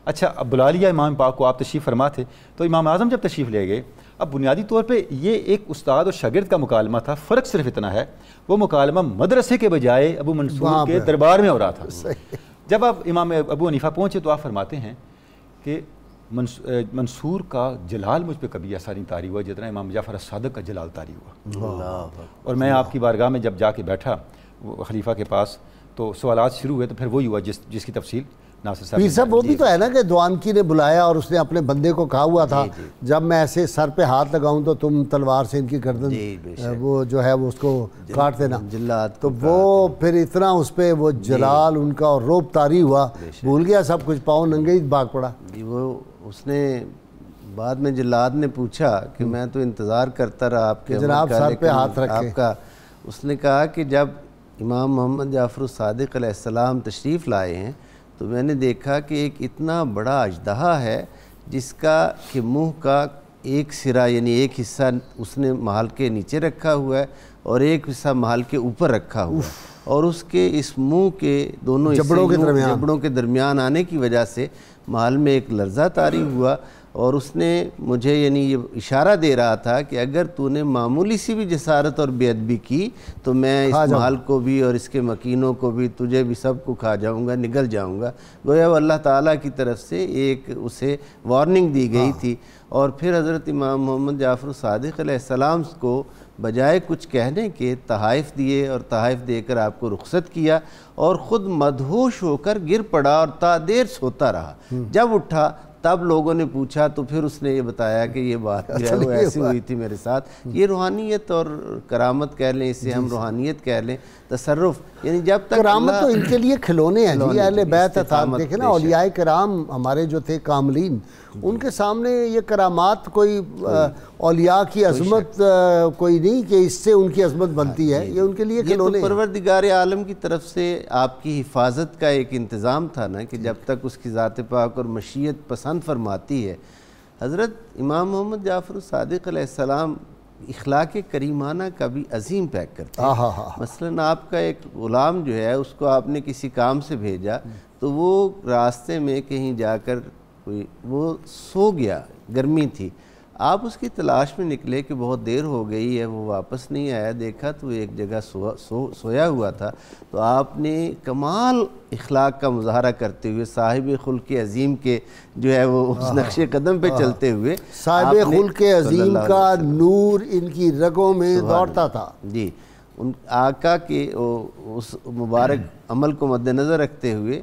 اچھا اب بلا لیا امام پاک کو, آپ تشریف فرما تھے, تو امام اعظم جب تشریف لے گئے اب بنیادی طور پہ یہ ایک استاد اور شاگرد کا مکالمہ تھا. فرق صرف اتنا ہے وہ مکالمہ مدرسے کے بجائے ابو منصور کے دربار میں ہو رہا تھا. جب آپ امام ابو حنیفہ پہنچے تو آپ فرماتے ہیں کہ منصور کا جلال مجھ پہ کبھی ایسا نہیں طاری ہوا جتنا امام جعفر الصادق کا جلال طاری ہوا. اور میں آپ کی بارگاہ میں جب جا کے بیٹھا خلیفہ کے پاس تو سوالات شروع ہوئے تو پھر وہی ہوا جس کی تفصیل ناصر صاحب. پیر صاحب وہ بھی تو ہے نا کہ دوانکی نے بلایا اور اس نے اپنے بندے کو کہا ہوا تھا جب میں ایسے سر پہ ہاتھ لگاؤں تو تم تلوار سے ان کی گردن وہ جو ہے وہ اس کو کاٹ دینا. تو وہ پھر اتنا اس پہ وہ جلال ان کا اور روب طاری ہوا, بھول گیا سب کچھ, پاؤں ننگے ہی بھاگ پڑا. وہ اس نے بعد میں جلاد نے پوچھا کہ میں تو انتظار کرتا رہا آپ کے جناب سر پہ ہاتھ رکھے آپ کا. اس نے کہا کہ جب امام محمد جعفر الصادق علیہ السلام تشریف لائے ہیں تو میں نے دیکھا کہ ایک اتنا بڑا اژدہا ہے جس کا کہ منہ کا ایک سرا یعنی ایک حصہ اس نے محل کے نیچے رکھا ہوا ہے اور ایک حصہ محل کے اوپر رکھا ہوا ہے, اور اس کے اس منہ کے دونوں جبڑوں کے درمیان آنے کی وجہ سے محل میں ایک لرزہ طاری ہوا. اور اس نے مجھے یعنی یہ اشارہ دے رہا تھا کہ اگر تو نے معمولی سی بھی جسارت اور بے ادبی کی تو میں اس محل کو بھی اور اس کے مکینوں کو بھی تجھے بھی سب کو کھا جاؤں گا, نگل جاؤں گا. گویا وہ اللہ تعالیٰ کی طرف سے ایک اسے وارننگ دی گئی تھی. اور پھر حضرت امام محمد جعفر الصادق علیہ السلام کو بجائے کچھ کہنے کے تحائف دیے اور تحائف دے کر آپ کو رخصت کیا اور خود مدہوش ہو کر گر پڑا اور تا دیر سوتا رہا. جب اٹھا تب لوگوں نے پوچھا تو پھر اس نے یہ بتایا کہ یہ بات جو ہے وہ ایسی ہوئی تھی میرے ساتھ. یہ روحانیت اور کرامت کہہ لیں, اسے ہم روحانیت کہہ لیں, تصرف, یعنی جب تک کرامت تو ان کے لیے کھلونے ہیں جی. اہل بیت اطہار دیکھیں نا, اولیاء کرام ہمارے جو تھے کاملین, ان کے سامنے یہ کرامات کوئی اولیاء کی عظمت کوئی نہیں کہ اس سے ان کی عظمت بنتی ہے, یہ ان کے لیے کھلونے ہیں. پروردگار عالم کی طرف سے آپ کی حفاظت کا ایک انتظام تھا نا کہ جب تک اس کی ذات پاک اور مشیت پسند فرماتی ہے. حضرت امام محمد جعفر الصادق علیہ السلام اخلاق کریمانہ کا بھی عظیم پیک کرتے ہیں. مثلا آپ کا ایک غلام جو ہے اس کو آپ نے کسی کام سے بھیجا تو وہ راستے میں کہیں جا کر وہ سو گیا, گرمی تھی, آپ اس کی تلاش میں نکلے کہ بہت دیر ہو گئی ہے, وہ واپس نہیں آیا, دیکھا تو ایک جگہ سویا ہوا تھا. تو آپ نے کمال اخلاق کا مظاہرہ کرتے ہوئے صاحب خلق عظیم کے جو ہے وہ اس نقش قدم پہ چلتے ہوئے, صاحب خلق عظیم کا نور ان کی رگوں میں دوڑتا تھا. جی, ان آقا کے اس مبارک عمل کو مد نظر رکھتے ہوئے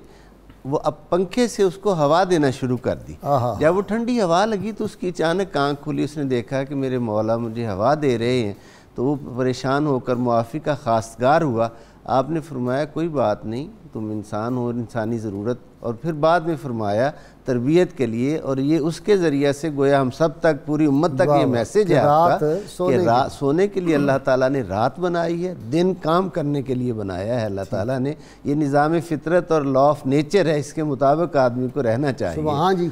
وہ اب پنکھے سے اس کو ہوا دینا شروع کر دی. جب وہ ٹھنڈی ہوا لگی تو اس کی اچانک آنکھ کھلی, اس نے دیکھا کہ میرے مولا مجھے ہوا دے رہے ہیں, تو وہ پریشان ہو کر معافی کا خواستگار ہوا. آپ نے فرمایا کوئی بات نہیں، تم انسان ہو، انسانی ضرورت، اور پھر بعد میں فرمایا تربیت کے لیے، اور یہ اس کے ذریعے سے گویا ہم سب تک، پوری امت تک یہ میسیج ہے آپ کا کہ سونے کے لیے اللہ تعالیٰ نے رات بنائی ہے، دن کام کرنے کے لیے بنایا ہے اللہ تعالیٰ نے. یہ نظام فطرت اور لا آف نیچر ہے، اس کے مطابق آدمی کو رہنا چاہیے. ہاں جی.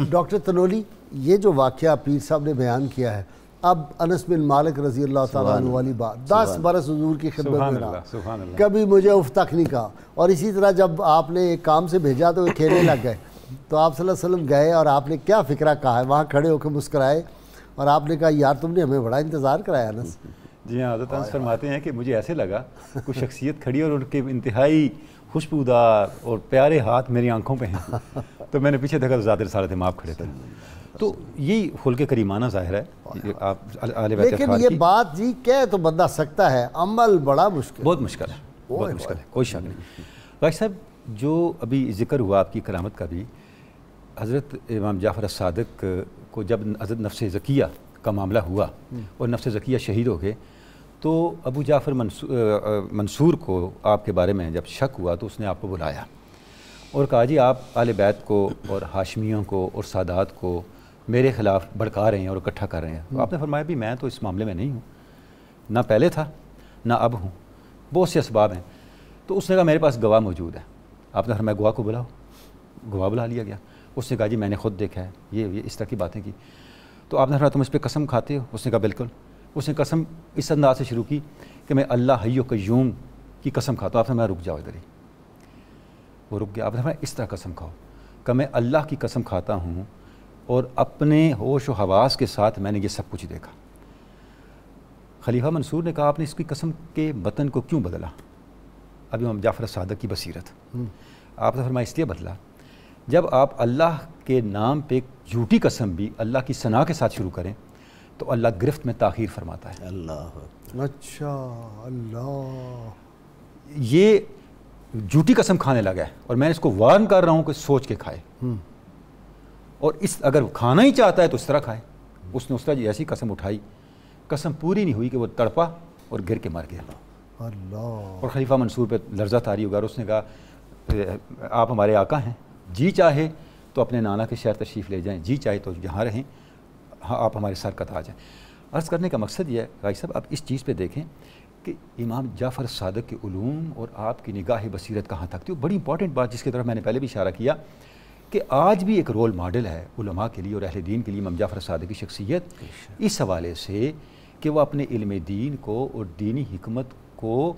ڈاکٹر تنولی، یہ جو واقعہ پیر صاحب نے بیان کیا ہے، اب انس بن مالک رضی اللہ تعالیٰ عنہ والی بات، 10 برس حضور کی خدمت میں رہا، کبھی مجھے اف تک نہیں کہا. اور اسی طرح جب آپ نے ایک کام سے بھیجا تو وہ کھیلنے لگ گئے، تو آپ صلی اللہ علیہ وسلم گئے اور آپ نے کیا فکرہ کہا ہے، وہاں کھڑے ہو کے مسکرائے اور آپ نے کہا یار تم نے ہمیں بڑا انتظار کرایا انس. جی ہاں، حضرت انس فرماتے ہیں کہ مجھے ایسے لگا کوئی شخصیت کھڑی اور ان کے انتہائی خوشبودار اور پیارے ہاتھ میری آنکھوں پہ ہیں، تو میں نے پیچھے دیکھا تو ذات رسالت امام کھڑے تھے. تو یہی خلق کریمانہ ظاہر ہے. لیکن یہ بات جی کہہ تو بندہ سکتا ہے، عمل بڑا مشکل، بہت مشکل ہے، بہت مشکل ہے، کوئی شک نہیں. غازی صاحب، جو ابھی ذکر ہوا آپ کی کرامت کا بھی، حضرت امام جعفر الصادق کو جب حضرت نفس زکیہ کا معاملہ ہوا اور نفس زکیہ شہید ہو گئے، تو ابو جعفر منصور کو آپ کے بارے میں جب شک ہوا تو اس نے آپ کو بلایا اور کہا جی آپ اہل بیت کو اور ہاشمیوں کو اور سادات کو میرے خلاف بھڑکا رہے ہیں اور اکٹھا کر رہے ہیں. تو آپ نے فرمایا بھی میں تو اس معاملے میں نہیں ہوں، نہ پہلے تھا نہ اب ہوں، بہت سے اسباب ہیں. تو اس نے کہا میرے پاس گواہ موجود ہے. آپ نے فرمایا گواہ کو بلاؤ. گواہ بلا لیا گیا. اس نے کہا جی میں نے خود دیکھا ہے، یہ اس طرح کی باتیں کی. تو آپ نے فرمایا تم اس پہ قسم کھاتے ہو؟ اس نے کہا بالکل. اس نے قسم اس انداز سے شروع کی کہ میں اللہ حی و قیوم کی قسم کھاتا ہوں. آپ نے فرمایا رک جاؤ ادھر ہی. وہ رک گیا. آپ نے فرمایا اس طرح قسم کھاؤ کہ میں اللہ کی قسم کھاتا ہوں اور اپنے ہوش و حواس کے ساتھ میں نے یہ سب کچھ دیکھا. خلیفہ منصور نے کہا آپ نے اس کی قسم کے متن کو کیوں بدلا؟ ابھی امام جعفر الصادق کی بصیرت. آپ نے فرمایا اس لیے بدلا جب آپ اللہ کے نام پہ جھوٹی قسم بھی اللہ کی ثنا کے ساتھ شروع کریں تو اللہ گرفت میں تاخیر فرماتا ہے. اللہ اچھا اللہ یہ جھوٹی قسم کھانے لگا ہے اور میں اس کو وارن کر رہا ہوں کہ سوچ کے کھائے، اور اگر کھانا ہی چاہتا ہے تو اس طرح کھائے. اس نے اس طرح ایسی قسم اٹھائی، قسم پوری نہیں ہوئی کہ وہ تڑپا اور گر کے مر گیا. اللہ. اور خلیفہ منصور پہ لرزہ طاری ہوگا اور اس نے کہا آپ ہمارے آقا ہیں، جی چاہے تو اپنے نانا کے شہر تشریف لے جائیں، جی چاہے تو یہاں رہیں، ہاں آپ ہمارے سر کتا آ جائیں. عرض کرنے کا مقصد یہ ہے غازی صاحب، آپ اس چیز پہ دیکھیں کہ امام جعفر الصادق کے علوم اور آپ کی نگاہ بصیرت کہاں تک تھی. وہ بڑی امپورٹنٹ بات جس کی طرف میں نے پہلے بھی اشارہ کیا کہ آج بھی ایک رول ماڈل ہے علماء کے لیے اور اہل دین کے لیے امام جعفر الصادق کی شخصیت، اس حوالے سے کہ وہ اپنے علم دین کو اور دینی حکمت کو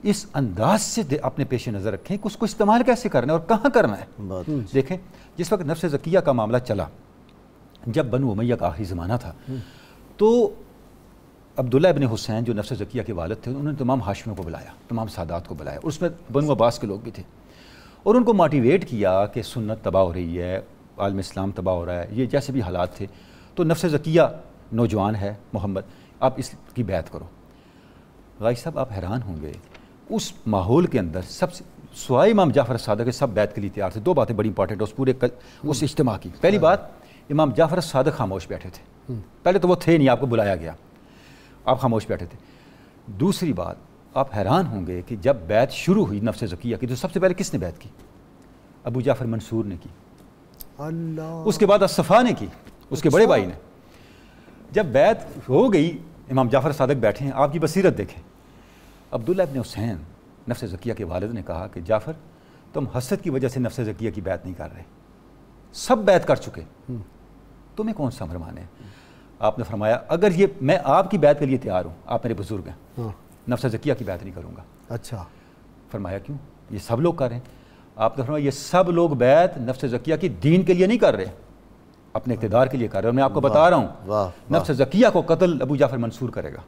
اس انداز سے اپنے پیش نظر رکھیں کہ اس کو استعمال کیسے کرنا ہے اور کہاں کرنا ہے. دیکھیں جس وقت نفس زکیہ کا معاملہ چلا، جب بنو امیہ کا آخری زمانہ تھا، تو عبداللہ ابن حسین جو نفس زکیہ کے والد تھے انہوں نے تمام ہاشمیوں کو بلایا، تمام سادات کو بلایا، اور اس میں بنو عباس کے لوگ بھی تھے، اور ان کو موٹیویٹ کیا کہ سنت تباہ ہو رہی ہے، عالم اسلام تباہ ہو رہا ہے، یہ جیسے بھی حالات تھے. تو نفس زکیہ نوجوان ہے محمد، آپ اس کی بیعت کرو. غازی صاحب آپ حیران ہوں گے اس ماحول کے اندر سب سے سوائے امام جعفر الصادق کے سب بیعت کے لیے تیار تھے. دو باتیں بڑی امپورٹنٹ اس پورے اس اجتماع کی. پہلی بات امام جعفر الصادق خاموش بیٹھے تھے، پہلے تو وہ تھے نہیں، آپ کو بلایا گیا، آپ خاموش بیٹھے تھے. دوسری بات آپ حیران ہوں گے کہ جب بیعت شروع ہوئی نفس زکیہ کی تو سب سے پہلے کس نے بیعت کی؟ ابو جعفر منصور نے کی. اللہ. اس کے بعد الصفا نے کی، اس کے بڑے بھائی نے. جب بیعت ہو گئی امام جعفر الصادق بیٹھے ہیں، آپ کی بصیرت دیکھیں. عبداللہ ابن حسین نفس زکیہ کے والد نے کہا کہ جعفر تم حسد کی وجہ سے نفس زکیہ کی بیعت نہیں کر رہے، سب بیعت کر چکے، تمہیں کون سا امر مانے؟ آپ نے فرمایا اگر یہ میں آپ کی بیعت کے لیے تیار ہوں، آپ میرے بزرگ ہیں، نفس زکیہ کی بیعت نہیں کروں گا. اچھا. فرمایا کیوں؟ یہ سب لوگ کر رہے ہیں. آپ نے فرمایا یہ سب لوگ بیعت نفس زکیہ کی دین کے لیے نہیں کر رہے، اپنے اقتدار کے لیے کر رہے ہیں. میں آپ کو بتا رہا ہوں نفس زکیہ کو قتل ابو جعفر منصور کرے گا،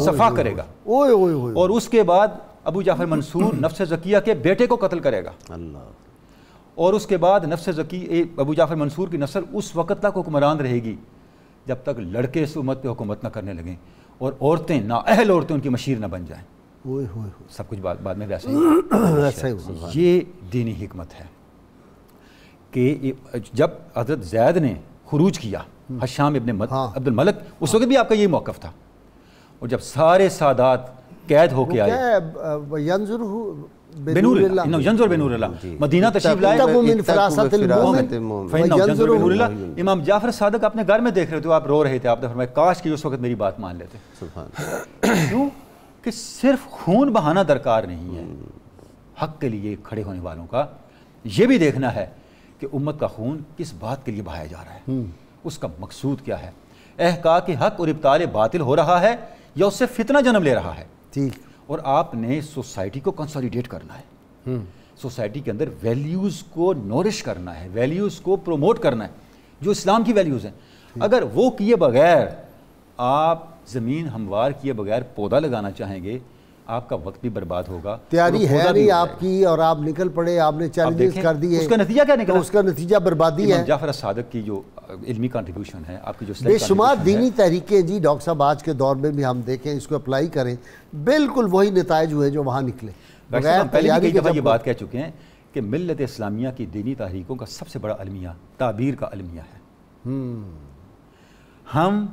صفا کرے گا، اور اس کے بعد ابو جعفر منصور نفس زکیہ کے بیٹے کو قتل کرے گا. اور اس کے بعد نفس زکیہ ابو جعفر منصور کی نسل اس وقت تک حکمران رہے گی جب تک لڑکے اس امت پہ حکومت نہ کرنے لگیں اور عورتیں نااہل عورتیں ان کی مشیر نہ بن جائیں. سب کچھ بعد میں ویسے ہی. یہ دینی حکمت ہے کہ جب حضرت زید نے خروج کیا حشام ابن عبد الملک، اس وقت بھی آپ کا یہی موقف تھا، اور جب سارے سادات قید ہو کے آئے، بنور اللہ، مدینہ تشریف لائے، امام جعفر صادق اپنے گھر میں دیکھ رہے تھے، آپ رو رہے تھے، آپ نے فرمایا کاش کہ اس وقت میری بات مان لیتے. کیوں کہ صرف خون بہانا درکار نہیں ہے، حق کے لیے کھڑے ہونے والوں کا یہ بھی دیکھنا ہے کہ امت کا خون کس بات کے لیے بہایا جا رہا ہے، اس کا مقصود کیا ہے، احقاق حق اور ابطال باطل ہو رہا ہے یا اس سے فتنہ جنم لے رہا ہے. ٹھیک. اور آپ نے سوسائٹی کو کنسولیڈیٹ کرنا ہے، سوسائٹی کے اندر ویلیوز کو نورش کرنا ہے، ویلیوز کو پروموٹ کرنا ہے جو اسلام کی ویلیوز ہیں. اگر وہ کیے بغیر آپ زمین ہموار کیے بغیر پودا لگانا چاہیں گے، آپ کا وقت بھی برباد ہوگا. تیاری ہے نہیں آپ کی اور آپ نکل پڑے، آپ نے چیلنجز کر دیے، اس کا نتیجہ کیا نکلا؟ اس کا نتیجہ بربادی ہے. جعفر صادق کی جو علمی کنٹریبیوشن ہے، آپ کی جو بے شمار دینی تحریکیں جی ڈاکٹر صاحب آج کے دور میں بھی ہم دیکھیں، اس کو اپلائی کریں، بالکل وہی نتائج ہوئے جو وہاں نکلے. ہم پہلے بھی کئی دفعہ یہ بات کہہ چکے ہیں کہ ملت اسلامیہ کی دینی تحریکوں کا سب سے بڑا المیہ تعبیر کا المیہ ہے. ہم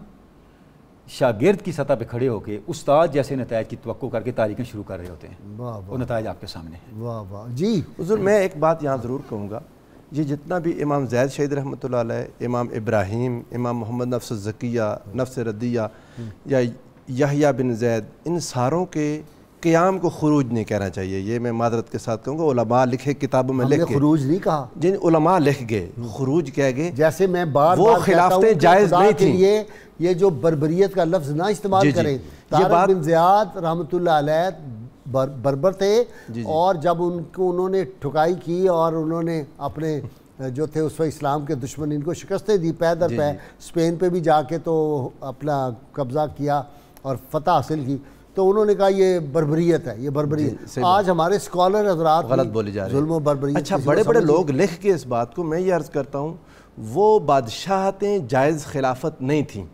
شاگرد کی سطح پہ کھڑے ہو کے استاد جیسے نتائج کی توقع کر کے تاریخیں شروع کر رہے ہوتے ہیں، وہ نتائج آپ کے سامنے ہیں. واہ واہ جی حضور، میں ایک بات یہاں ضرور کہوں گا، یہ جتنا بھی امام زید شہید رحمۃ اللہ علیہ، امام ابراہیم، امام محمد نفس الزکیہ، نفس ردیہ یا یحییٰ بن زید، ان ساروں کے قیام کو خروج نہیں کہنا چاہیے. یہ میں معذرت کے ساتھ کہوں گا، علماء لکھے کتابوں میں لکھ کے، خروج نہیں کہا، جن علماء لکھ گئے خروج کہہ گئے. جیسے میں بار وہ خلافتیں جائز نہیں تھیں، یہ جو بربریت کا لفظ نہ استعمال کریں. طارق بن زیاد رحمۃ اللہ علیہ بربر تھے، اور جب انہوں نے ٹھکائی کی اور انہوں نے اپنے جو تھے اس وقت اسلام کے دشمن ان کو شکستیں دی پے در پے، اسپین پہ بھی جا کے تو اپنا قبضہ کیا اور فتح حاصل کی، تو انہوں نے کہا یہ بربریت ہے، یہ بربریت. آج ہمارے اسکالر حضرات غلط بولی جا رہے ہیں، ظلم و بربریت. اچھا، بڑے بڑے لوگ لکھ کے اس بات کو، میں یہ عرض کرتا ہوں، وہ بادشاہتیں جائز خلافت نہیں تھیں،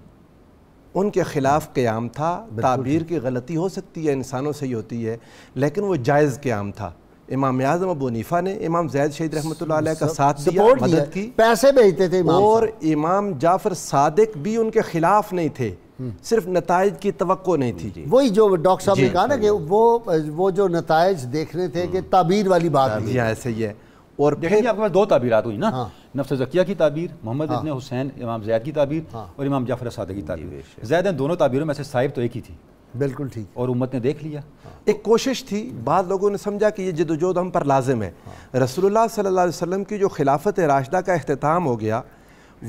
ان کے خلاف قیام تھا. تعبیر کی غلطی ہو سکتی ہے، انسانوں سے ہی ہوتی ہے، لیکن وہ جائز قیام تھا. امام اعظم ابو حنیفہ نے امام زید شہید رحمۃ اللہ علیہ کا ساتھ دیا، مدد کی، پیسے بھیجتے تھے، اور امام جعفر صادق بھی ان کے خلاف نہیں تھے، صرف نتائج کی توقع نہیں تھی. وہی جو ڈاکٹر صاحب نے کہا نا کہ وہ جو نتائج دیکھنے تھے کہ تعبیر والی بات ہے. جی ایسے ہی ہے. اور پھر آپ کے پاس دو تعبیرات ہوئی نا، نفس زکیہ کی تعبیر، محمد ابن حسین امام زید کی تعبیر، اور امام جعفر صادق کی تعبیر. زید ان دونوں تعبیروں میں سے صاحب تو ایک ہی تھی. بالکل ٹھیک. اور امت نے دیکھ لیا. ایک کوشش تھی، بعض لوگوں نے سمجھا کہ یہ جد و جہد ہم پر لازم ہے. رسول اللہ صلی اللہ علیہ وسلم کی جو خلافت راشدہ کا اختتام ہو گیا،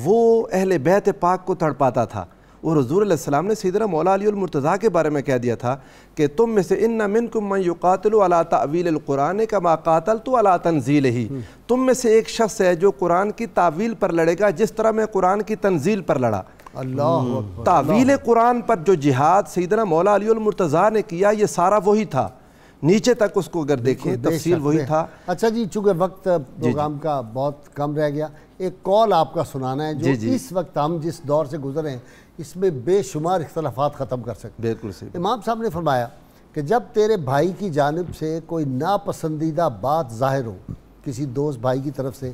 وہ اہل بیت پاک کو تڑپاتا تھا، اور حضور علیہ السلام نے سیدنا مولا علی المرتضیٰ کے بارے میں کہہ دیا تھا کہ تم میں سے ان منکم من یقاتل علی تعویل القرآن کما قاتلت علی تنزیلہ، تم میں سے ایک شخص ہے جو قرآن کی تعویل پر لڑے گا جس طرح میں قرآن کی تنزیل پر لڑا. اللہ تعویل قرآن پر جو جہاد سیدنا مولا علی المرتضیٰ نے کیا، یہ سارا وہی تھا، نیچے تک اس کو اگر دیکھیں تفصیل وہی تھا. اچھا جی، چونکہ وقت پروگرام کا بہت کم رہ گیا، ایک کال آپ کا سنانا ہے جو اس وقت ہم جس دور سے گزرے ہیں اس میں بے شمار اختلافات ختم کر سکتے. بالکل صحیح. امام صاحب نے فرمایا کہ جب تیرے بھائی کی جانب سے کوئی ناپسندیدہ بات ظاہر ہو کسی دوست بھائی کی طرف سے،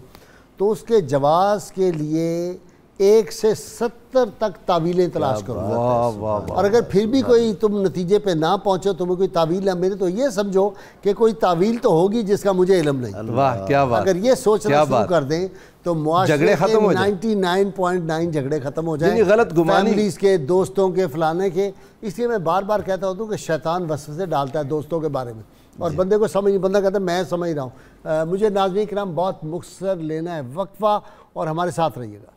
تو اس کے جواز کے لیے 1 سے 70 تک تعویلیں تلاش کرو. اور اگر پھر بھی کوئی تم نتیجے پہ نہ پہنچو، تمہیں کوئی تعویل نہ ملے، تو یہ سمجھو کہ کوئی تعویل تو ہوگی جس کا مجھے علم نہیں. واہ کیا بات. اگر یہ سوچنا شروع کر دیں تو معاشرے کے 99.9 جھگڑے ختم ہو جائیں، غلط گمانی، فیملیز کے، دوستوں کے، فلانے کے. اس لیے میں بار بار کہتا ہوں کہ شیطان وسوسے ڈالتا ہے دوستوں کے بارے میں، اور بندے کو سمجھ، بندہ کہتا ہے میں سمجھ رہا ہوں. مجھے ناظرین کرام بہت مختصر لینا ہے وقفہ، اور ہمارے ساتھ رہیے گا.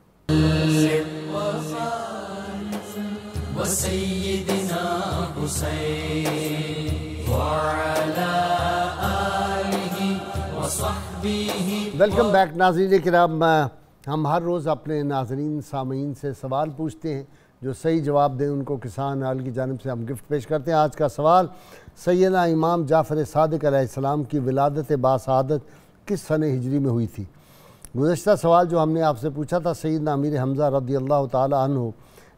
وسيدنا حسين وعلى آله وصحبه. ویلکم بیک ناظرین کرام. ہم ہر روز اپنے ناظرین سامعین سے سوال پوچھتے ہیں، جو صحیح جواب دیں ان کو کسان حال کی جانب سے ہم گفٹ پیش کرتے ہیں. آج کا سوال، سیدنا امام جعفر صادق علیہ السلام کی ولادت باسعادت کس سنہ ہجری میں ہوئی تھی؟ گزشتہ سوال جو ہم نے آپ سے پوچھا تھا، سیدنا امیر حمزہ رضی اللہ تعالی عنہ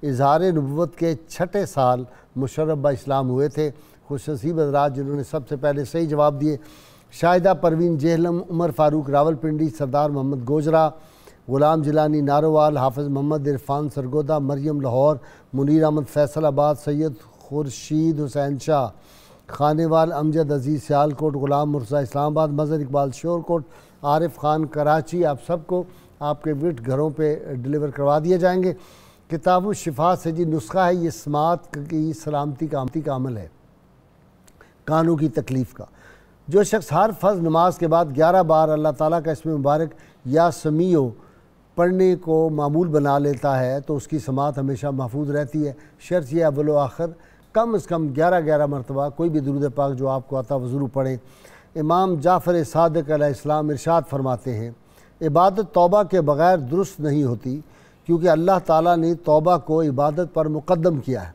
اظہار نبوت کے 6 سال مشرف اسلام ہوئے تھے. خوش نصیب حضرات جنہوں نے سب سے پہلے صحیح جواب دیے: شاہدہ پروین جہلم، عمر فاروق راول پنڈی، سردار محمد گوجرا، غلام جیلانی ناروال، حافظ محمد عرفان سرگودہ، مریم لاہور، منیر احمد فیصل آباد، سید خورشید حسین شاہ، خانیوال امجد عزیز سیالکوٹ، غلام مرزا اسلام آباد، مظہر اقبال شورکوٹ، عارف خان کراچی، آپ سب کو آپ کے وٹ گھروں پہ ڈیلیور کروا دیے جائیں گے۔ کتاب الشفا سے جی نسخہ ہے، یہ سماعت کی سلامتی کا عمل ہے، کانوں کی تکلیف کا۔ جو شخص ہر فرض نماز کے بعد 11 بار اللہ تعالیٰ کا اسم مبارک یا سمیع پڑھنے کو معمول بنا لیتا ہے تو اس کی سماعت ہمیشہ محفوظ رہتی ہے، شرط یہ اول و آخر کم از کم 11 مرتبہ کوئی بھی درود پاک جو آپ کو آتا وہ ضرور پڑھیں۔ امام جعفر صادق علیہ السلام ارشاد فرماتے ہیں، عبادت توبہ کے بغیر درست نہیں ہوتی، کیونکہ اللہ تعالیٰ نے توبہ کو عبادت پر مقدم کیا ہے۔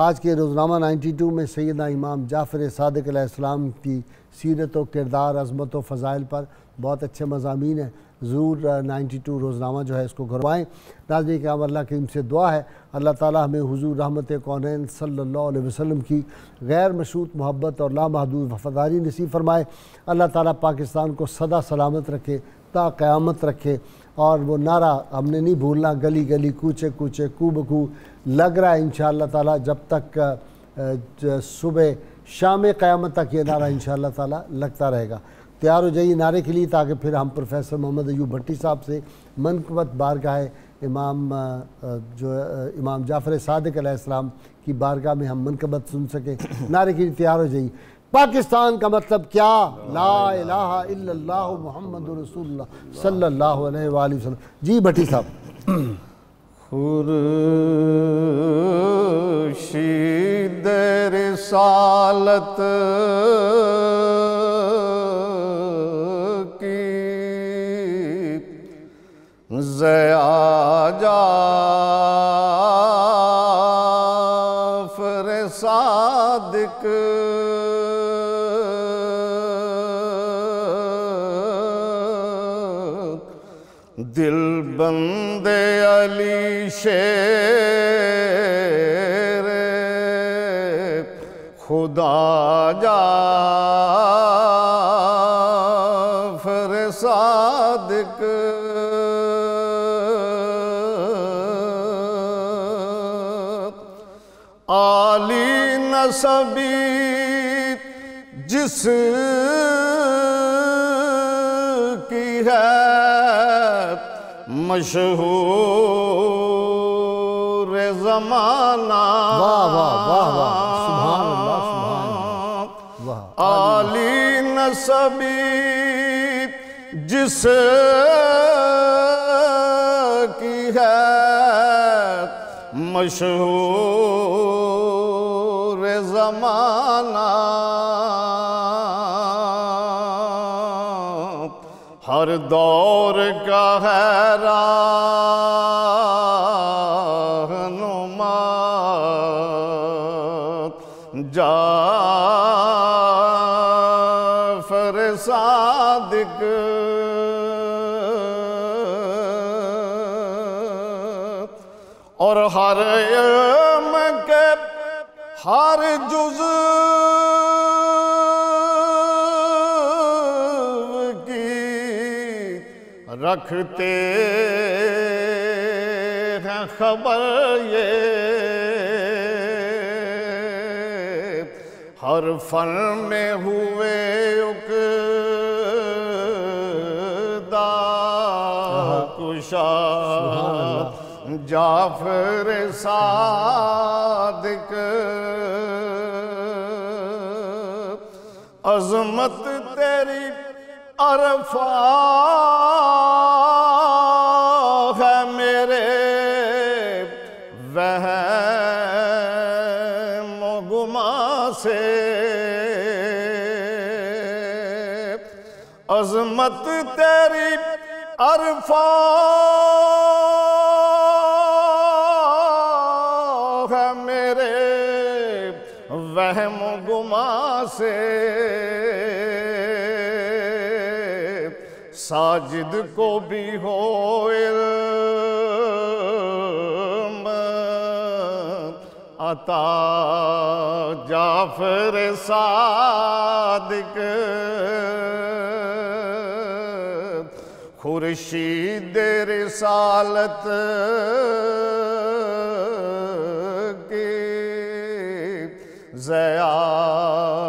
آج کے روزنامہ 92 میں سیدنا امام جعفر صادق علیہ السلام کی سیرت و کردار، عظمت و فضائل پر بہت اچھے مضامین ہیں، ضرور 92 روزنامہ جو ہے اس کو گھروائیں۔ ناظرین کرام، اللہ کریم سے دعا ہے اللہ تعالیٰ ہمیں حضور رحمت کونین صلی اللہ علیہ وسلم کی غیر مشروط محبت اور لامحدود وفاداری نصیب فرمائے۔ اللہ تعالیٰ پاکستان کو سدا سلامت رکھے، تا قیامت رکھے، اور وہ نعرہ ہم نے نہیں بھولنا، گلی گلی کوچے کوچے کو بکو لگ رہا ہے انشاءاللہ تعالیٰ، جب تک صبح شام قیامت تک یہ نعرہ انشاءاللہ تعالیٰ لگتا رہے گا۔ تیار ہو جائیے نعرے کے لیے، تاکہ پھر ہم پروفیسر محمد ایوب بھٹی صاحب سے منقبت بارگاہ امام جعفر صادق علیہ السلام کی بارگاہ میں ہم منقبت سن سکیں۔ نعرے کے لیے تیار ہو جائیے۔ پاکستان کا مطلب کیا؟ لا الہ الا اللہ محمد رسول اللہ صلی اللہ علیہ وآلہ وسلم۔ جی بھٹی صاحب۔ خورشید رسالت کی ضیاء جعفر صادق دل بند علی شیر خدا جعفر صادق عالی نسبی جس کی ہے مشہور زمانہ، واہ واہ واہ واہ، سبحان اللہ سبحان اللہ، واہ۔ عالی نسبی جس کی ہے مشہور زمانہ، ہر دور کا ہے رہنما جعفر صادق، اور ہر علم کے ہر جزو رکھتے ہیں خبر، یہ ہر فن میں ہوئے عقدہ کشا جعفر صادق، عظمت تیری عرفاں ہے میرے وہم و گماں سے، عظمت تیری عرفاں ہے میرے وہم و گماں سے، ساجد کو بھی ہو علم عطا جعفر صادق، خورشید رسالت کی ضیاء